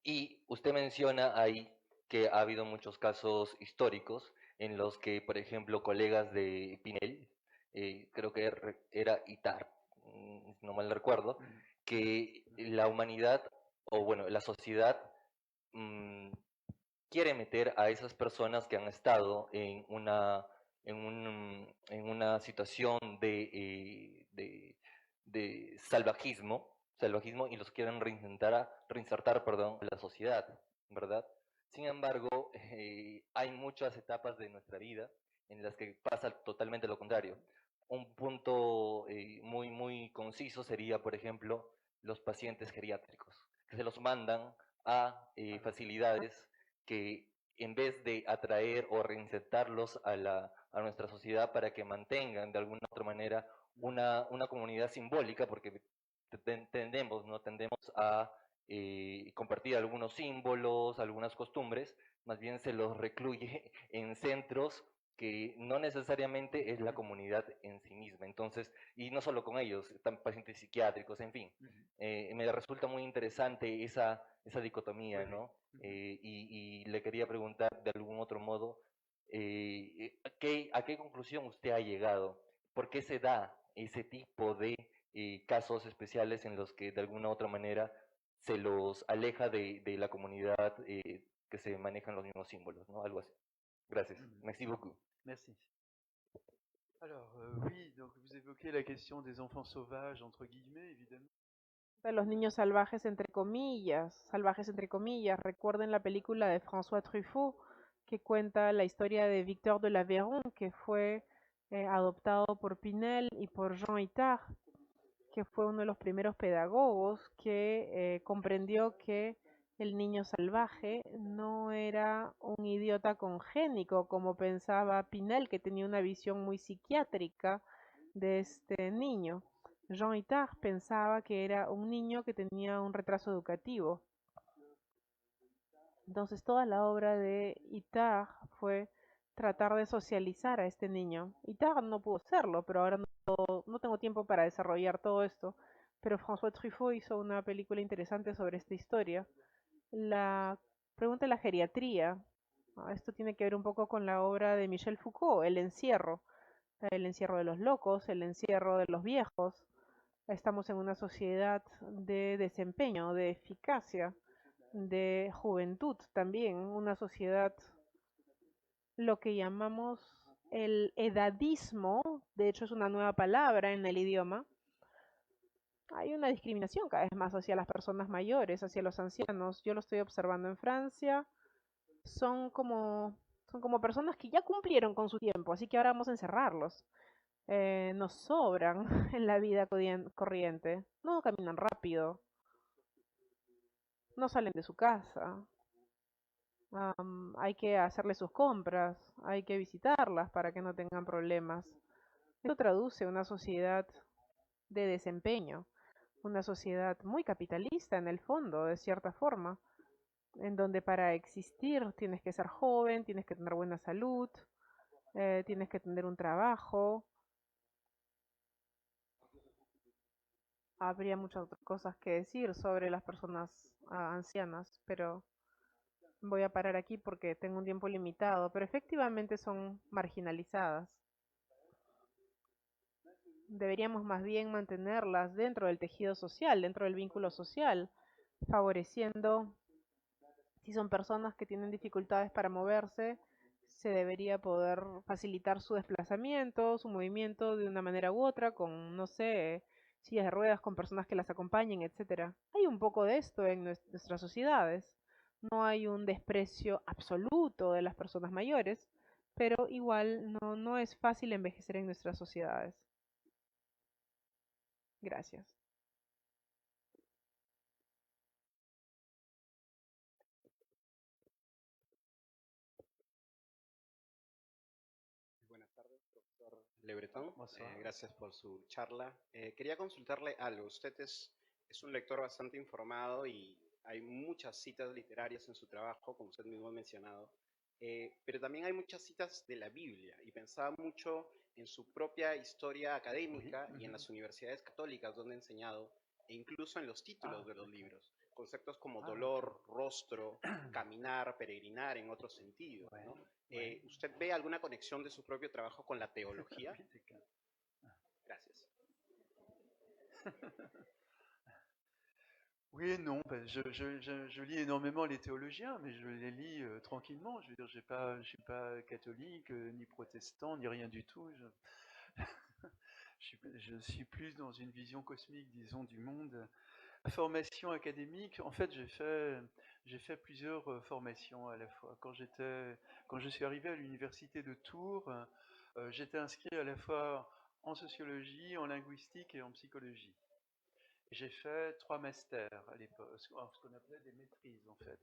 Y usted menciona ahí que ha habido muchos casos históricos en los que, por ejemplo, colegas de Pinel, creo que era Itar, no mal recuerdo, que la humanidad, o bueno, la sociedad mm, quiere meter a esas personas que han estado en una situación de salvajismo, y los quieren reinsertar, perdón, a la sociedad, ¿verdad? Sin embargo, hay muchas etapas de nuestra vida en las que pasa totalmente lo contrario. Un punto muy conciso sería, por ejemplo, los pacientes geriátricos, que se los mandan a facilidades que, en vez de atraer o reinsertarlos a nuestra sociedad para que mantengan de alguna otra manera una comunidad simbólica, porque tendemos a compartir algunos símbolos, algunas costumbres, más bien se los recluye en centros que no necesariamente es la comunidad en sí misma. Entonces, y no solo con ellos, están pacientes psiquiátricos, en fin. Me resulta muy interesante esa dicotomía, ¿no? Y le quería preguntar de algún otro modo, ¿a qué conclusión usted ha llegado? ¿Por qué se da ese tipo de casos especiales en los que de alguna u otra manera se los aleja de la comunidad, que se manejan los mismos símbolos, ¿no? Algo así. Gracias. Merci beaucoup. Merci. Alors, oui, donc vous évoquez la question des enfants sauvages, entre guillemets, évidemment. De los niños salvajes entre comillas. Recuerden la película de François Truffaut, que cuenta la historia de Victor de la Véron, que fue adoptado por Pinel y por Jean Itard, que fue uno de los primeros pedagogos que comprendió que el niño salvaje no era un idiota congénico, como pensaba Pinel, que tenía una visión muy psiquiátrica de este niño. Jean Itard pensaba que era un niño que tenía un retraso educativo. Entonces toda la obra de Itard fue tratar de socializar a este niño. Itard no pudo hacerlo, pero ahora no tengo tiempo para desarrollar todo esto. Pero François Truffaut hizo una película interesante sobre esta historia. La pregunta de la geriatría. Esto tiene que ver un poco con la obra de Michel Foucault, El encierro de los locos, el encierro de los viejos. Estamos en una sociedad de desempeño, de eficacia, de juventud también, una sociedad, lo que llamamos el edadismo, de hecho es una nueva palabra en el idioma. Hay una discriminación cada vez más hacia las personas mayores, hacia los ancianos. Yo lo estoy observando en Francia. Son como personas que ya cumplieron con su tiempo, así que ahora vamos a encerrarlos. Nos sobran en la vida corriente. No caminan rápido. No salen de su casa. Hay que hacerle sus compras. Hay que visitarlas para que no tengan problemas. Esto traduce una sociedad de desempeño. Una sociedad muy capitalista en el fondo, de cierta forma. En donde para existir tienes que ser joven, tienes que tener buena salud, tienes que tener un trabajo. Habría muchas otras cosas que decir sobre las personas ancianas, pero voy a parar aquí porque tengo un tiempo limitado, pero efectivamente son marginalizadas. Deberíamos más bien mantenerlas dentro del tejido social, dentro del vínculo social, favoreciendo, si son personas que tienen dificultades para moverse, se debería poder facilitar su desplazamiento, su movimiento de una manera u otra, con, no sé, sillas de ruedas, con personas que las acompañen, etcétera. Hay un poco de esto en nuestras sociedades. No hay un desprecio absoluto de las personas mayores, pero igual no es fácil envejecer en nuestras sociedades. Gracias. Buenas tardes, profesor Le Breton. Bonsoir. Gracias por su charla. Quería consultarle algo. Usted es un lector bastante informado y hay muchas citas literarias en su trabajo, como usted mismo ha mencionado, pero también hay muchas citas de la Biblia y pensaba mucho en su propia historia académica y en las universidades católicas donde ha enseñado e incluso en los títulos de los libros. Conceptos como dolor, rostro, caminar, peregrinar en otro sentido, ¿no? ¿Usted ve alguna conexión de su propio trabajo con la teología? Gracias. Oui et non. Ben, je lis énormément les théologiens, mais je les lis tranquillement. Je veux dire, je suis pas catholique, ni protestant, ni rien du tout. Je suis plus dans une vision cosmique, disons, du monde. La formation académique, en fait, j'ai fait plusieurs formations à la fois. Quand je suis arrivé à l'université de Tours, j'étais inscrit à la fois en sociologie, en linguistique et en psychologie. J'ai fait 3 masters à l'époque, ce qu'on appelait des maîtrises en fait.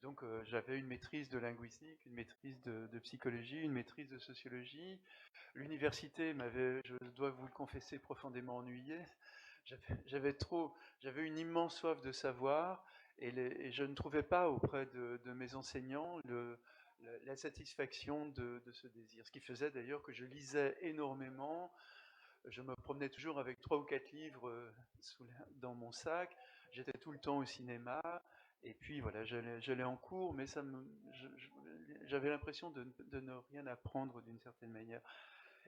Donc j'avais une maîtrise de linguistique, une maîtrise de psychologie, une maîtrise de sociologie. L'université m'avait, je dois vous le confesser, profondément ennuyé. J'avais une immense soif de savoir et je ne trouvais pas auprès de mes enseignants la satisfaction de ce désir. Ce qui faisait d'ailleurs que je lisais énormément. Je me promenais toujours avec 3 ou 4 livres dans mon sac. J'étais tout le temps au cinéma. Et puis voilà, j'allais en cours, mais j'avais l'impression de ne rien apprendre d'une certaine manière.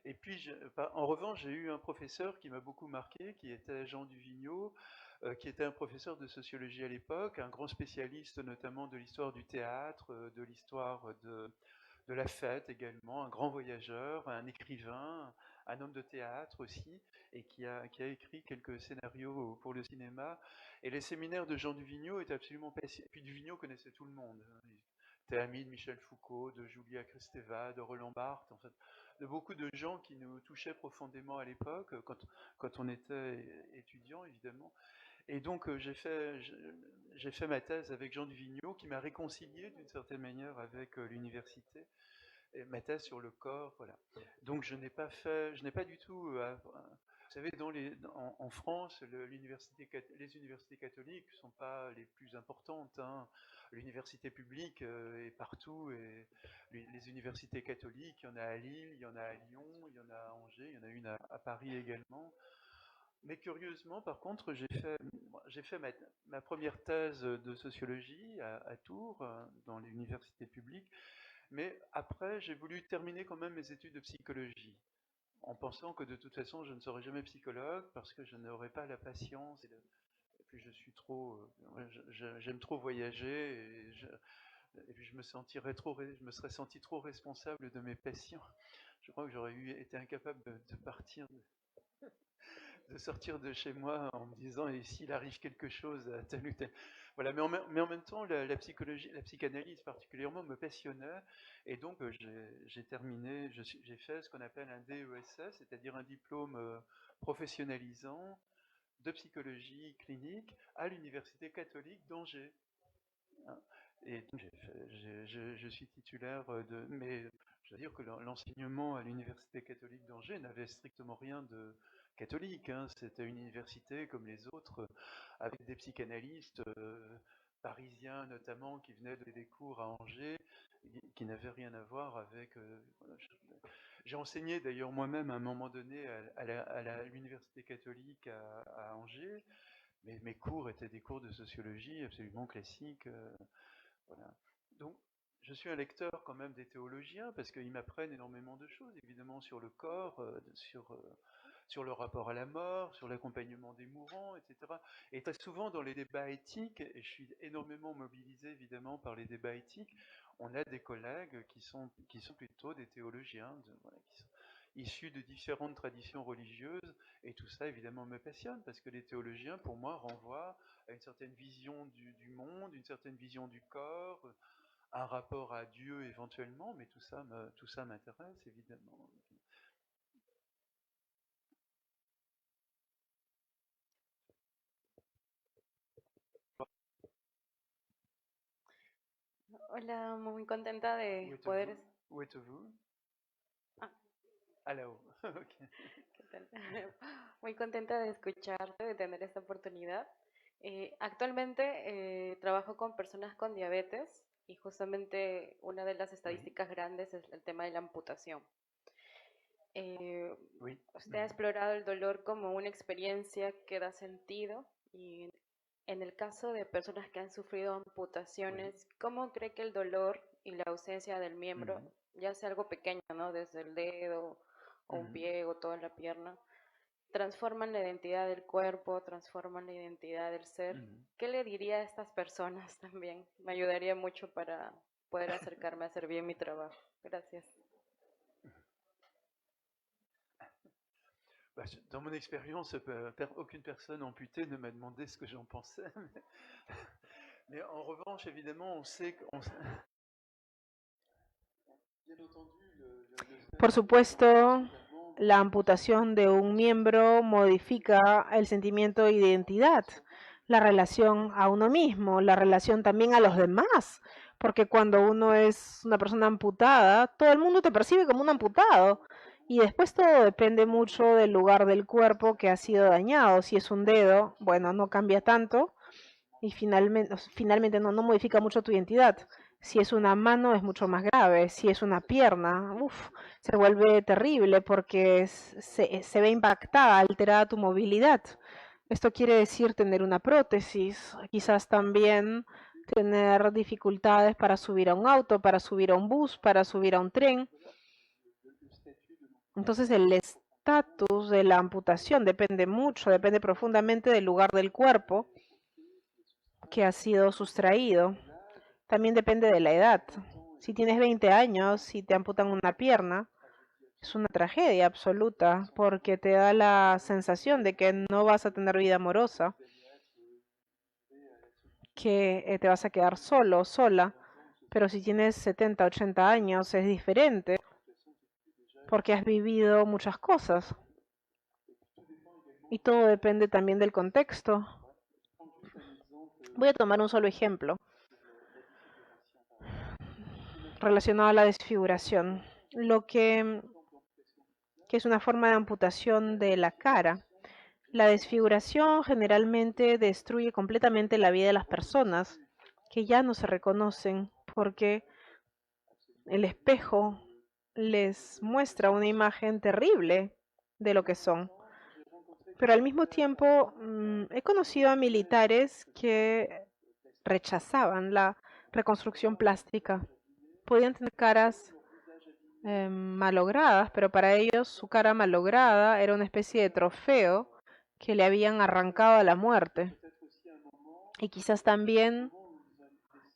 Et puis, en revanche, j'ai eu un professeur qui m'a beaucoup marqué, qui était Jean Duvigneau, qui était un professeur de sociologie à l'époque, un grand spécialiste notamment de l'histoire du théâtre, de l'histoire de la fête également, un grand voyageur, un écrivain, un homme de théâtre aussi, et qui a écrit quelques scénarios pour le cinéma. Et les séminaires de Jean Duvigneau étaient absolument passionnants. Et puis Duvigneau connaissait tout le monde. Il était ami de Michel Foucault, de Julia Kristeva, de Roland Barthes, en fait, de beaucoup de gens qui nous touchaient profondément à l'époque, quand on était étudiant, évidemment. Et donc j'ai fait ma thèse avec Jean Duvigneau, qui m'a réconcilié d'une certaine manière avec l'université, et ma thèse sur le corps, voilà. Donc je n'ai pas du tout, vous savez, en France, les universités catholiques ne sont pas les plus importantes, hein. L'université publique est partout, et les universités catholiques, il y en a à Lille, il y en a à Lyon, il y en a à Angers, il y en a une à Paris également. Mais curieusement, par contre, j'ai fait ma première thèse de sociologie à Tours, dans l'université publique, mais après, j'ai voulu terminer quand même mes études de psychologie, en pensant que de toute façon, je ne serais jamais psychologue, parce que je n'aurais pas la patience, et puis j'aime trop voyager, et puis je me serais senti trop responsable de mes patients. Je crois que j'aurais été incapable de partir, de sortir de chez moi en me disant, et s'il arrive quelque chose à tel ou tel. Voilà, mais en même temps, la psychologie, la psychanalyse particulièrement me passionnait, et donc j'ai fait ce qu'on appelle un DESS, c'est-à-dire un diplôme professionnalisant de psychologie clinique à l'Université catholique d'Angers. Et donc je suis titulaire mais je veux dire que l'enseignement à l'Université catholique d'Angers n'avait strictement rien de catholique, hein. C'était une université comme les autres, avec des psychanalystes parisiens notamment, qui venaient donner des cours à Angers, qui n'avaient rien à voir avec... J'ai enseigné d'ailleurs moi-même à un moment donné à l'Université catholique à Angers, mais mes cours étaient des cours de sociologie absolument classiques. Voilà. Donc, je suis un lecteur quand même des théologiens parce qu'ils m'apprennent énormément de choses, évidemment sur le corps, sur le rapport à la mort, sur l'accompagnement des mourants, etc. Et très souvent dans les débats éthiques, et je suis énormément mobilisé évidemment par les débats éthiques, on a des collègues qui sont plutôt des théologiens, voilà, qui sont issus de différentes traditions religieuses, et tout ça évidemment me passionne parce que les théologiens pour moi renvoient à une certaine vision du monde, une certaine vision du corps, un rapport à Dieu éventuellement, mais tout ça m'intéresse évidemment. Hola, muy contenta de poder... Où êtes-vous? Ah. À la haut. Okay. ¿Qué tal? Muy contenta de escucharte, de tener esta oportunidad. Actualmente trabajo con personas con diabetes y justamente una de las estadísticas grandes es el tema de la amputación. Usted ha explorado el dolor como una experiencia que da sentido y en el caso de personas que han sufrido amputaciones, ¿cómo cree que el dolor y la ausencia del miembro, ya sea algo pequeño, ¿no? Desde el dedo o un pie o toda la pierna, transforman la identidad del cuerpo, transforman la identidad del ser? ¿Qué le diría a estas personas también? Me ayudaría mucho para poder acercarme a hacer bien mi trabajo. Gracias. Dans mon expérience, aucune personne amputée ne m'a demandé ce que j'en pensais. Mais en revanche, évidemment, on sait qu'on... Por supuesto, la amputación de un miembro modifica el sentimiento de identidad, la relación a uno mismo, la relación también a los demás, porque cuando uno es una persona amputada, todo el mundo te percibe como un amputado. Y después todo depende mucho del lugar del cuerpo que ha sido dañado. Si es un dedo, bueno, no cambia tanto y finalmente no modifica mucho tu identidad. Si es una mano es mucho más grave. Si es una pierna, se vuelve terrible porque se ve impactada, alterada tu movilidad. Esto quiere decir tener una prótesis, quizás también tener dificultades para subir a un auto, para subir a un bus, para subir a un tren. Entonces el estatus de la amputación depende mucho, depende profundamente del lugar del cuerpo que ha sido sustraído. También depende de la edad. Si tienes 20 años y te amputan una pierna, es una tragedia absoluta porque te da la sensación de que no vas a tener vida amorosa, que te vas a quedar solo, sola. Pero si tienes 70, 80 años es diferente porque has vivido muchas cosas. Y todo depende también del contexto. Voy a tomar un solo ejemplo relacionado a la desfiguración. Lo que es una forma de amputación de la cara. La desfiguración generalmente destruye completamente la vida de las personas que ya no se reconocen porque el espejo les muestra una imagen terrible de lo que son. Pero al mismo tiempo he conocido a militares que rechazaban la reconstrucción plástica. Podían tener caras malogradas, pero para ellos su cara malograda era una especie de trofeo que le habían arrancado a la muerte. Y quizás también,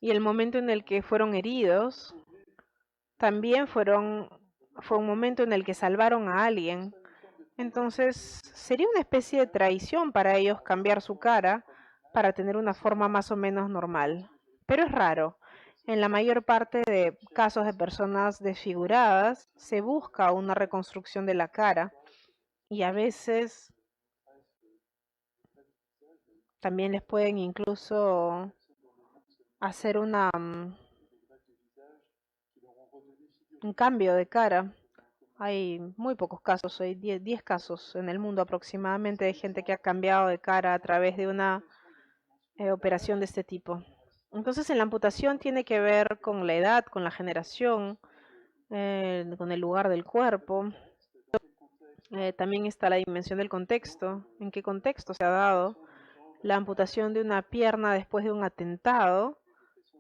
y el momento en el que fueron heridos, también fue un momento en el que salvaron a alguien. Entonces, sería una especie de traición para ellos cambiar su cara para tener una forma más o menos normal. Pero es raro. En la mayor parte de casos de personas desfiguradas, se busca una reconstrucción de la cara y a veces también les pueden incluso hacer un cambio de cara. Hay muy pocos casos, hay 10 casos en el mundo aproximadamente de gente que ha cambiado de cara a través de una operación de este tipo. Entonces, en la amputación tiene que ver con la edad, con la generación, con el lugar del cuerpo. También está la dimensión del contexto, en qué contexto se ha dado. La amputación de una pierna después de un atentado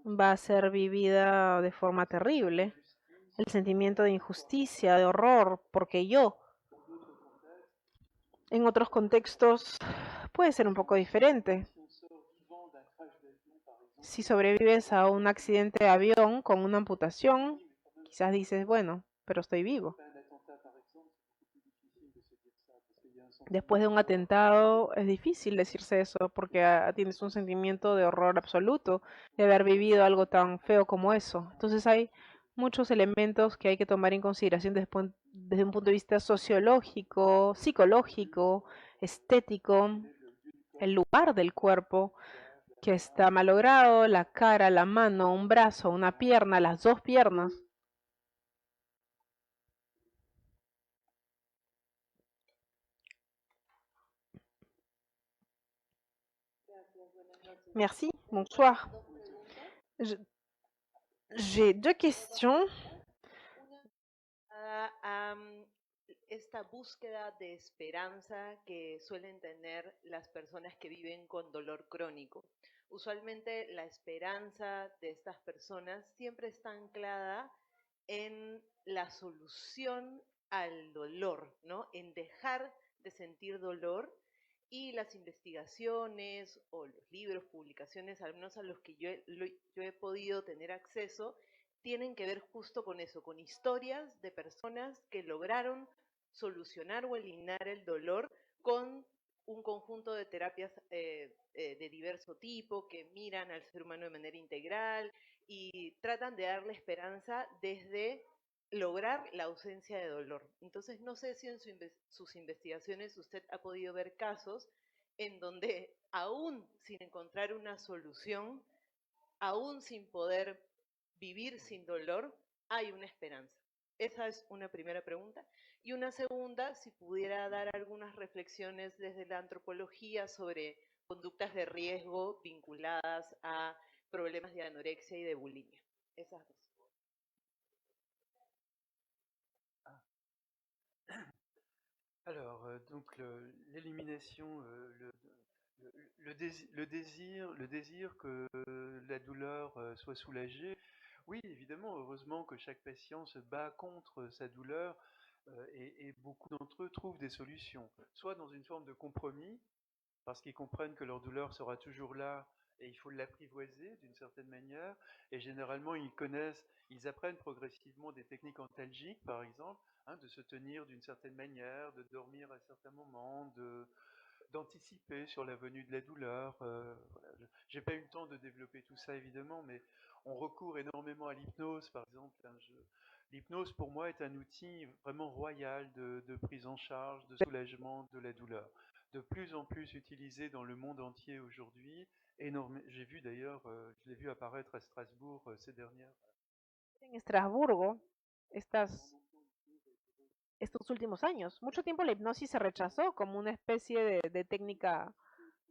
va a ser vivida de forma terrible. El sentimiento de injusticia, de horror, porque yo, en otros contextos, puede ser un poco diferente. Si sobrevives a un accidente de avión con una amputación, quizás dices, bueno, pero estoy vivo. Después de un atentado es difícil decirse eso porque tienes un sentimiento de horror absoluto de haber vivido algo tan feo como eso. Entonces hay muchos elementos que hay que tomar en consideración desde un punto de vista sociológico, psicológico, estético, el lugar del cuerpo que está malogrado, la cara, la mano, un brazo, una pierna, las dos piernas. Merci, bonsoir. J'ai deux questions. Esta búsqueda de esperanza que suelen tener las personas que viven con dolor crónico. Usualmente la esperanza de estas personas siempre está anclada en la solución al dolor, ¿no? En dejar de sentir dolor, y las investigaciones o los libros, publicaciones, al menos a los que yo he podido tener acceso, tienen que ver justo con eso, con historias de personas que lograron solucionar o eliminar el dolor con un conjunto de terapias de diverso tipo que miran al ser humano de manera integral y tratan de darle esperanza desde lograr la ausencia de dolor. Entonces, no sé si en sus investigaciones usted ha podido ver casos en donde aún sin encontrar una solución, aún sin poder vivir sin dolor, hay una esperanza. Esa es una primera pregunta. Y una segunda, si pudiera dar algunas reflexiones desde la antropología sobre conductas de riesgo vinculadas a problemas de anorexia y de bulimia. Esas dos. Alors, donc l'élimination, le désir que la douleur soit soulagée. Oui, évidemment, heureusement que chaque patient se bat contre sa douleur et beaucoup d'entre eux trouvent des solutions, soit dans une forme de compromis, parce qu'ils comprennent que leur douleur sera toujours là et il faut l'apprivoiser d'une certaine manière. Et généralement, ils apprennent progressivement des techniques antalgiques, par exemple, hein, de se tenir d'une certaine manière, de dormir à certains moments, d'anticiper sur la venue de la douleur. Voilà. J'ai pas eu le temps de développer tout ça évidemment, mais on recourt énormément à l'hypnose, par exemple. Hein, l'hypnose pour moi est un outil vraiment royal de prise en charge, de soulagement de la douleur. De plus en plus utilisé dans le monde entier aujourd'hui. J'ai vu d'ailleurs, je l'ai vu apparaître à Strasbourg ces dernières. En Estrasburgo, estos últimos años. Mucho tiempo la hipnosis se rechazó como una especie de técnica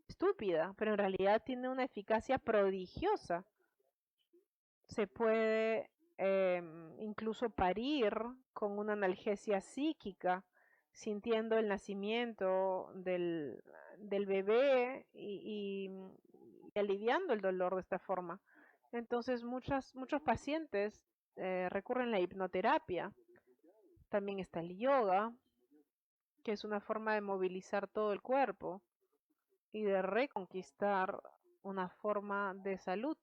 estúpida, pero en realidad tiene una eficacia prodigiosa. Se puede incluso parir con una analgesia psíquica, sintiendo el nacimiento del bebé y aliviando el dolor de esta forma. Entonces muchos pacientes recurren a la hipnoterapia. También está el yoga, que es una forma de movilizar todo el cuerpo y de reconquistar una forma de salud.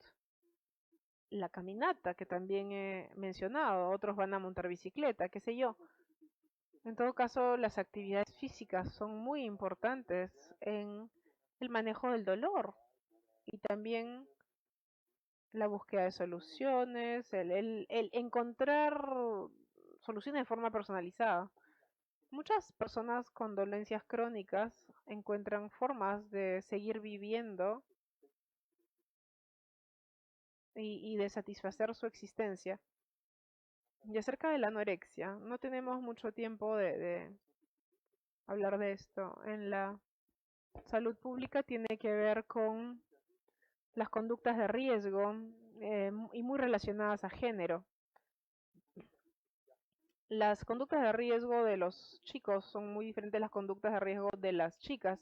La caminata, que también he mencionado, otros van a montar bicicleta, qué sé yo. En todo caso, las actividades físicas son muy importantes en el manejo del dolor y también la búsqueda de soluciones, el encontrar soluciones de forma personalizada. Muchas personas con dolencias crónicas encuentran formas de seguir viviendo y de satisfacer su existencia. Y acerca de la anorexia, no tenemos mucho tiempo de hablar de esto. En la salud pública tiene que ver con las conductas de riesgo y muy relacionadas a género. Las conductas de riesgo de los chicos son muy diferentes a las conductas de riesgo de las chicas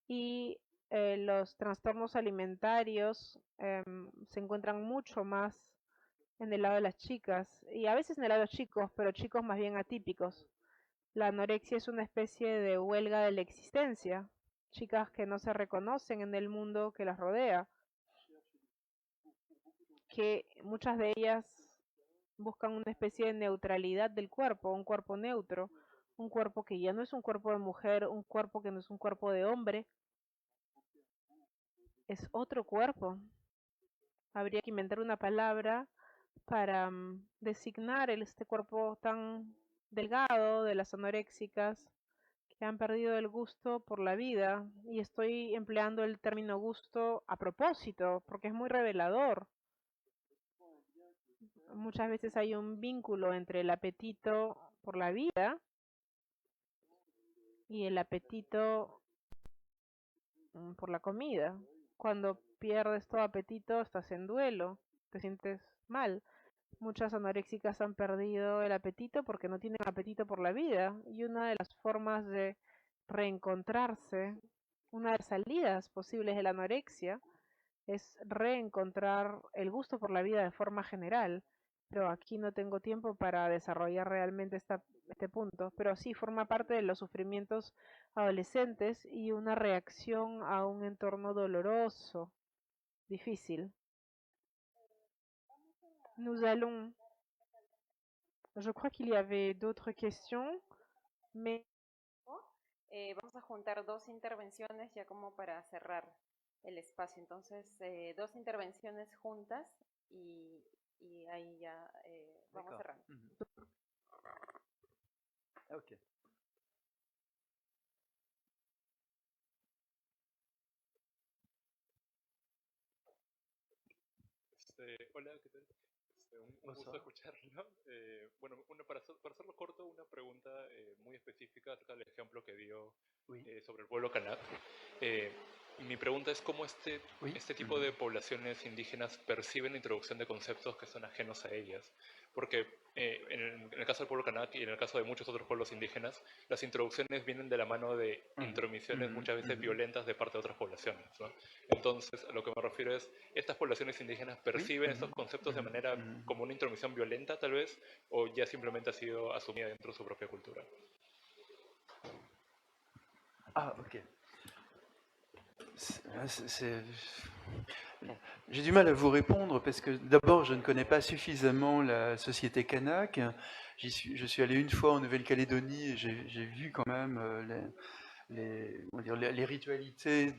y los trastornos alimentarios se encuentran mucho más en el lado de las chicas y a veces en el lado de los chicos, pero chicos más bien atípicos. La anorexia es una especie de huelga de la existencia, chicas que no se reconocen en el mundo que las rodea, que muchas de ellas buscan una especie de neutralidad del cuerpo, un cuerpo neutro, un cuerpo que ya no es un cuerpo de mujer, un cuerpo que no es un cuerpo de hombre, es otro cuerpo. Habría que inventar una palabra para designar este cuerpo tan delgado de las anoréxicas que han perdido el gusto por la vida. Y estoy empleando el término gusto a propósito, porque es muy revelador. Muchas veces hay un vínculo entre el apetito por la vida y el apetito por la comida. Cuando pierdes todo apetito, estás en duelo, te sientes mal. Muchas anoréxicas han perdido el apetito porque no tienen apetito por la vida. Y una de las formas de reencontrarse, una de las salidas posibles de la anorexia, es reencontrar el gusto por la vida de forma general. Pero aquí no tengo tiempo para desarrollar realmente este punto. Pero sí forma parte de los sufrimientos adolescentes y una reacción a un entorno doloroso, difícil. Nous allons... Je crois qu'il y avait d'autres questions, mais... Vamos a juntar dos intervenciones ya como para cerrar el espacio. Entonces, dos intervenciones juntas y ahí ya vamos cerrando. Ok. Hola, ¿qué tal? Un gusto escucharlo. Bueno, para hacerlo corto, una pregunta muy específica acerca del ejemplo que dio sobre el pueblo kanak. Mi pregunta es cómo este tipo de poblaciones indígenas perciben la introducción de conceptos que son ajenos a ellas. Porque en el caso del pueblo kanak y en el caso de muchos otros pueblos indígenas, las introducciones vienen de la mano de intromisiones muchas veces violentas de parte de otras poblaciones, ¿no? Entonces, a lo que me refiero es, ¿estas poblaciones indígenas perciben estos conceptos de manera como una intromisión violenta, tal vez, o ya simplemente ha sido asumida dentro de su propia cultura? Ah, ok. J'ai du mal à vous répondre parce que d'abord, je ne connais pas suffisamment la société kanak. Je suis allé une fois en Nouvelle-Calédonie et j'ai vu quand même les ritualités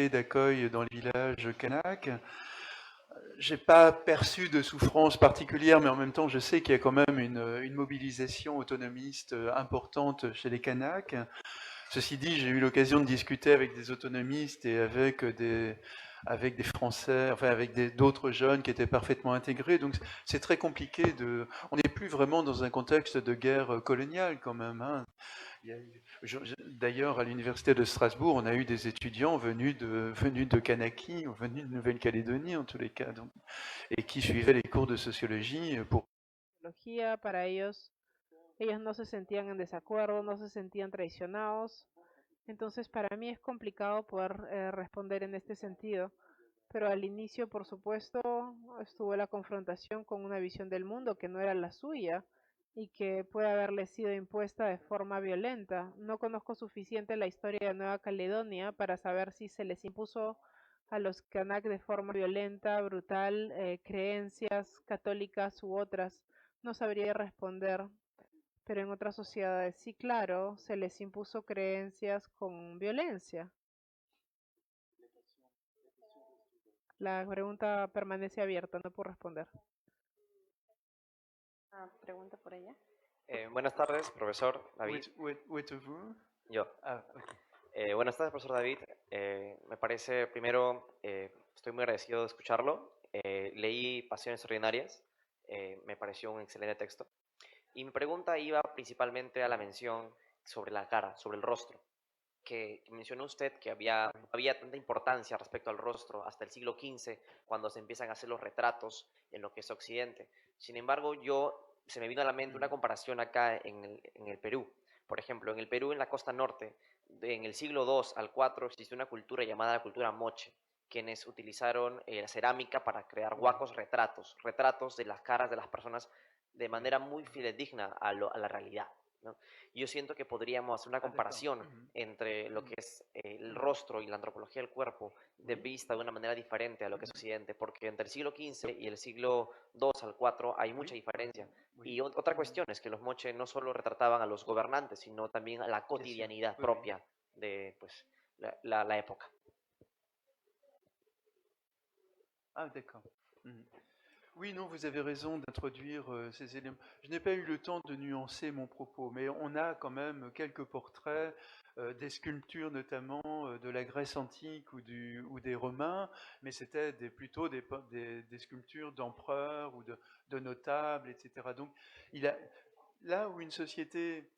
d'accueil dans les villages kanak. J'ai pas perçu de souffrance particulière, mais en même temps, je sais qu'il y a quand même une mobilisation autonomiste importante chez les Kanaks. Ceci dit, j'ai eu l'occasion de discuter avec des autonomistes et avec des Français, enfin avec d'autres jeunes qui étaient parfaitement intégrés. Donc c'est très compliqué on n'est plus vraiment dans un contexte de guerre coloniale quand même, hein. D'ailleurs, à l'université de Strasbourg, on a eu des étudiants venus de Kanaki, venus de Nouvelle-Calédonie en tous les cas, donc, et qui suivaient les cours de sociologie pour... Para ellos no se sentían en desacuerdo, no se sentían traicionados. Entonces, para mí es complicado poder responder en este sentido. Pero al inicio, por supuesto, estuvo la confrontación con una visión del mundo que no era la suya y que puede haberle sido impuesta de forma violenta. No conozco suficiente la historia de Nueva Caledonia para saber si se les impuso a los Kanak de forma violenta, brutal, creencias católicas u otras. No sabría responder. Pero en otras sociedades sí, claro, se les impuso creencias con violencia. La pregunta permanece abierta, no puedo responder. Pregunta por allá. Buenas tardes, profesor David. Yo. Buenas tardes, profesor David. Me parece, primero, estoy muy agradecido de escucharlo. Leí Pasiones Ordinarias. Me pareció un excelente texto. Y mi pregunta iba principalmente a la mención sobre la cara, sobre el rostro, que mencionó usted que había tanta importancia respecto al rostro hasta el siglo XV, cuando se empiezan a hacer los retratos en lo que es Occidente. Sin embargo, se me vino a la mente una comparación acá en el Perú. Por ejemplo, en el Perú, en la costa norte, en el siglo II al IV existió una cultura llamada la cultura moche, quienes utilizaron la cerámica para crear huacos retratos de las caras de las personas de manera muy fidedigna a la realidad, ¿no? Yo siento que podríamos hacer una comparación entre lo que es el rostro y la antropología del cuerpo vista de una manera diferente a lo que es Occidente, porque entre el siglo XV y el siglo II al IV hay mucha diferencia. Y otra cuestión es que los moche no solo retrataban a los gobernantes, sino también a la cotidianidad propia de pues, la época. Ah, d'accord. Oui, non, vous avez raison d'introduire ces éléments. Je n'ai pas eu le temps de nuancer mon propos, mais on a quand même quelques portraits, des sculptures notamment de la Grèce antique ou des Romains, mais c'était plutôt des sculptures d'empereurs ou de notables, etc. Donc, là où une société...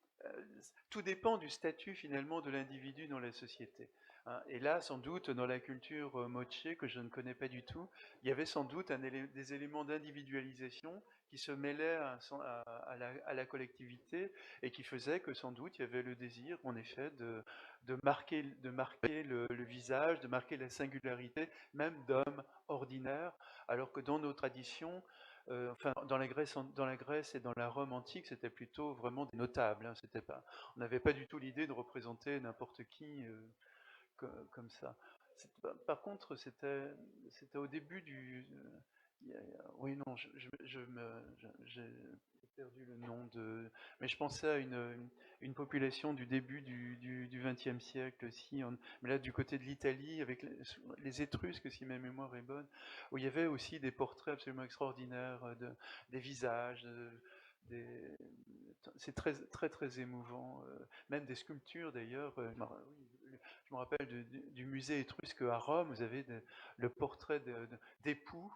tout dépend du statut finalement de l'individu dans la société. Et là, sans doute, dans la culture moche, que je ne connais pas du tout, il y avait sans doute des éléments d'individualisation qui se mêlaient à la collectivité et qui faisaient que sans doute il y avait le désir, en effet, de marquer le visage, de marquer la singularité, même d'hommes ordinaires, alors que dans nos traditions, enfin, dans la Grèce et dans la Rome antique, c'était plutôt vraiment des notables. Hein, on n'avait pas du tout l'idée de représenter n'importe qui comme ça. Par contre, c'était au début du... oui, non, j'ai perdu le nom de... Mais je pensais à une population du début du XXe siècle aussi, mais là du côté de l'Italie, avec les Étrusques, si ma mémoire est bonne, où il y avait aussi des portraits absolument extraordinaires, des visages, c'est très, très, très émouvant, même des sculptures d'ailleurs. Je me rappelle du musée étrusque à Rome, vous avez le portrait d'époux,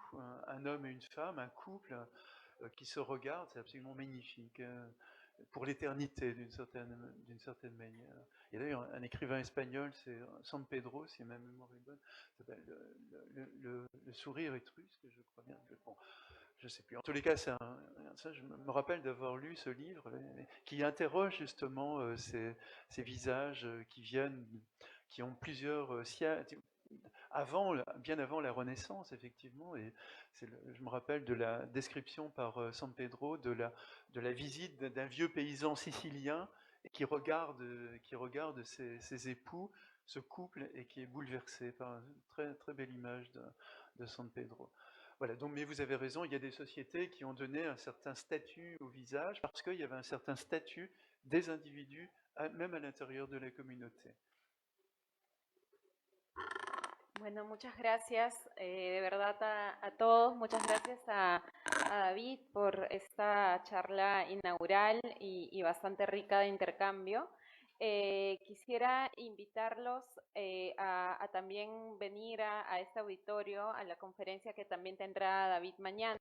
un homme et une femme, un couple qui se regardent, c'est absolument magnifique, pour l'éternité d'une certaine manière. Il y a d'ailleurs un écrivain espagnol, c'est San Pedro, si ma mémoire est bonne, ça s'appelle le sourire étrusque, je crois bien. Bon, je ne sais plus. En tous les cas, ça, je me rappelle d'avoir lu ce livre qui interroge justement ces visages qui ont plusieurs siècles, bien avant la Renaissance, effectivement. Et je me rappelle de la description par San Pedro de la visite d'un vieux paysan sicilien qui regarde ses époux, ce couple, et qui est bouleversé par une très, très belle image de San Pedro. Voilà, donc, mais vous avez raison, il y a des sociétés qui ont donné un certain statut au visage parce qu'il y avait un certain statut des individus, même à l'intérieur de la communauté. Bueno, muchas gracias de verdad a todos. Muchas gracias a David por esta charla inaugural y bastante rica de intercambio. Quisiera invitarlos a también venir a este auditorio, a la conferencia que también tendrá David mañana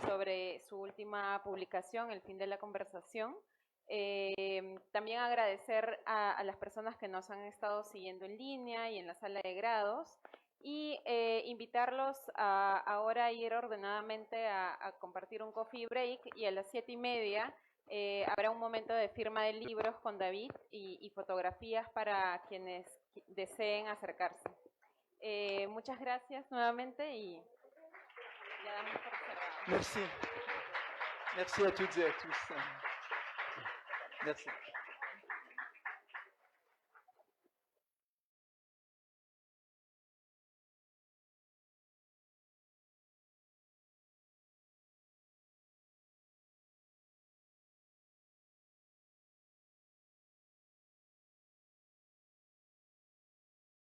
sobre su última publicación, El fin de la conversación. También agradecer a las personas que nos han estado siguiendo en línea y en la sala de grados y invitarlos a ahora ir ordenadamente a compartir un coffee break y a las 7:30 habrá un momento de firma de libros con David y fotografías para quienes deseen acercarse. Muchas gracias nuevamente y le damos por cerrado. Merci. Merci à toutes et à tous. Merci.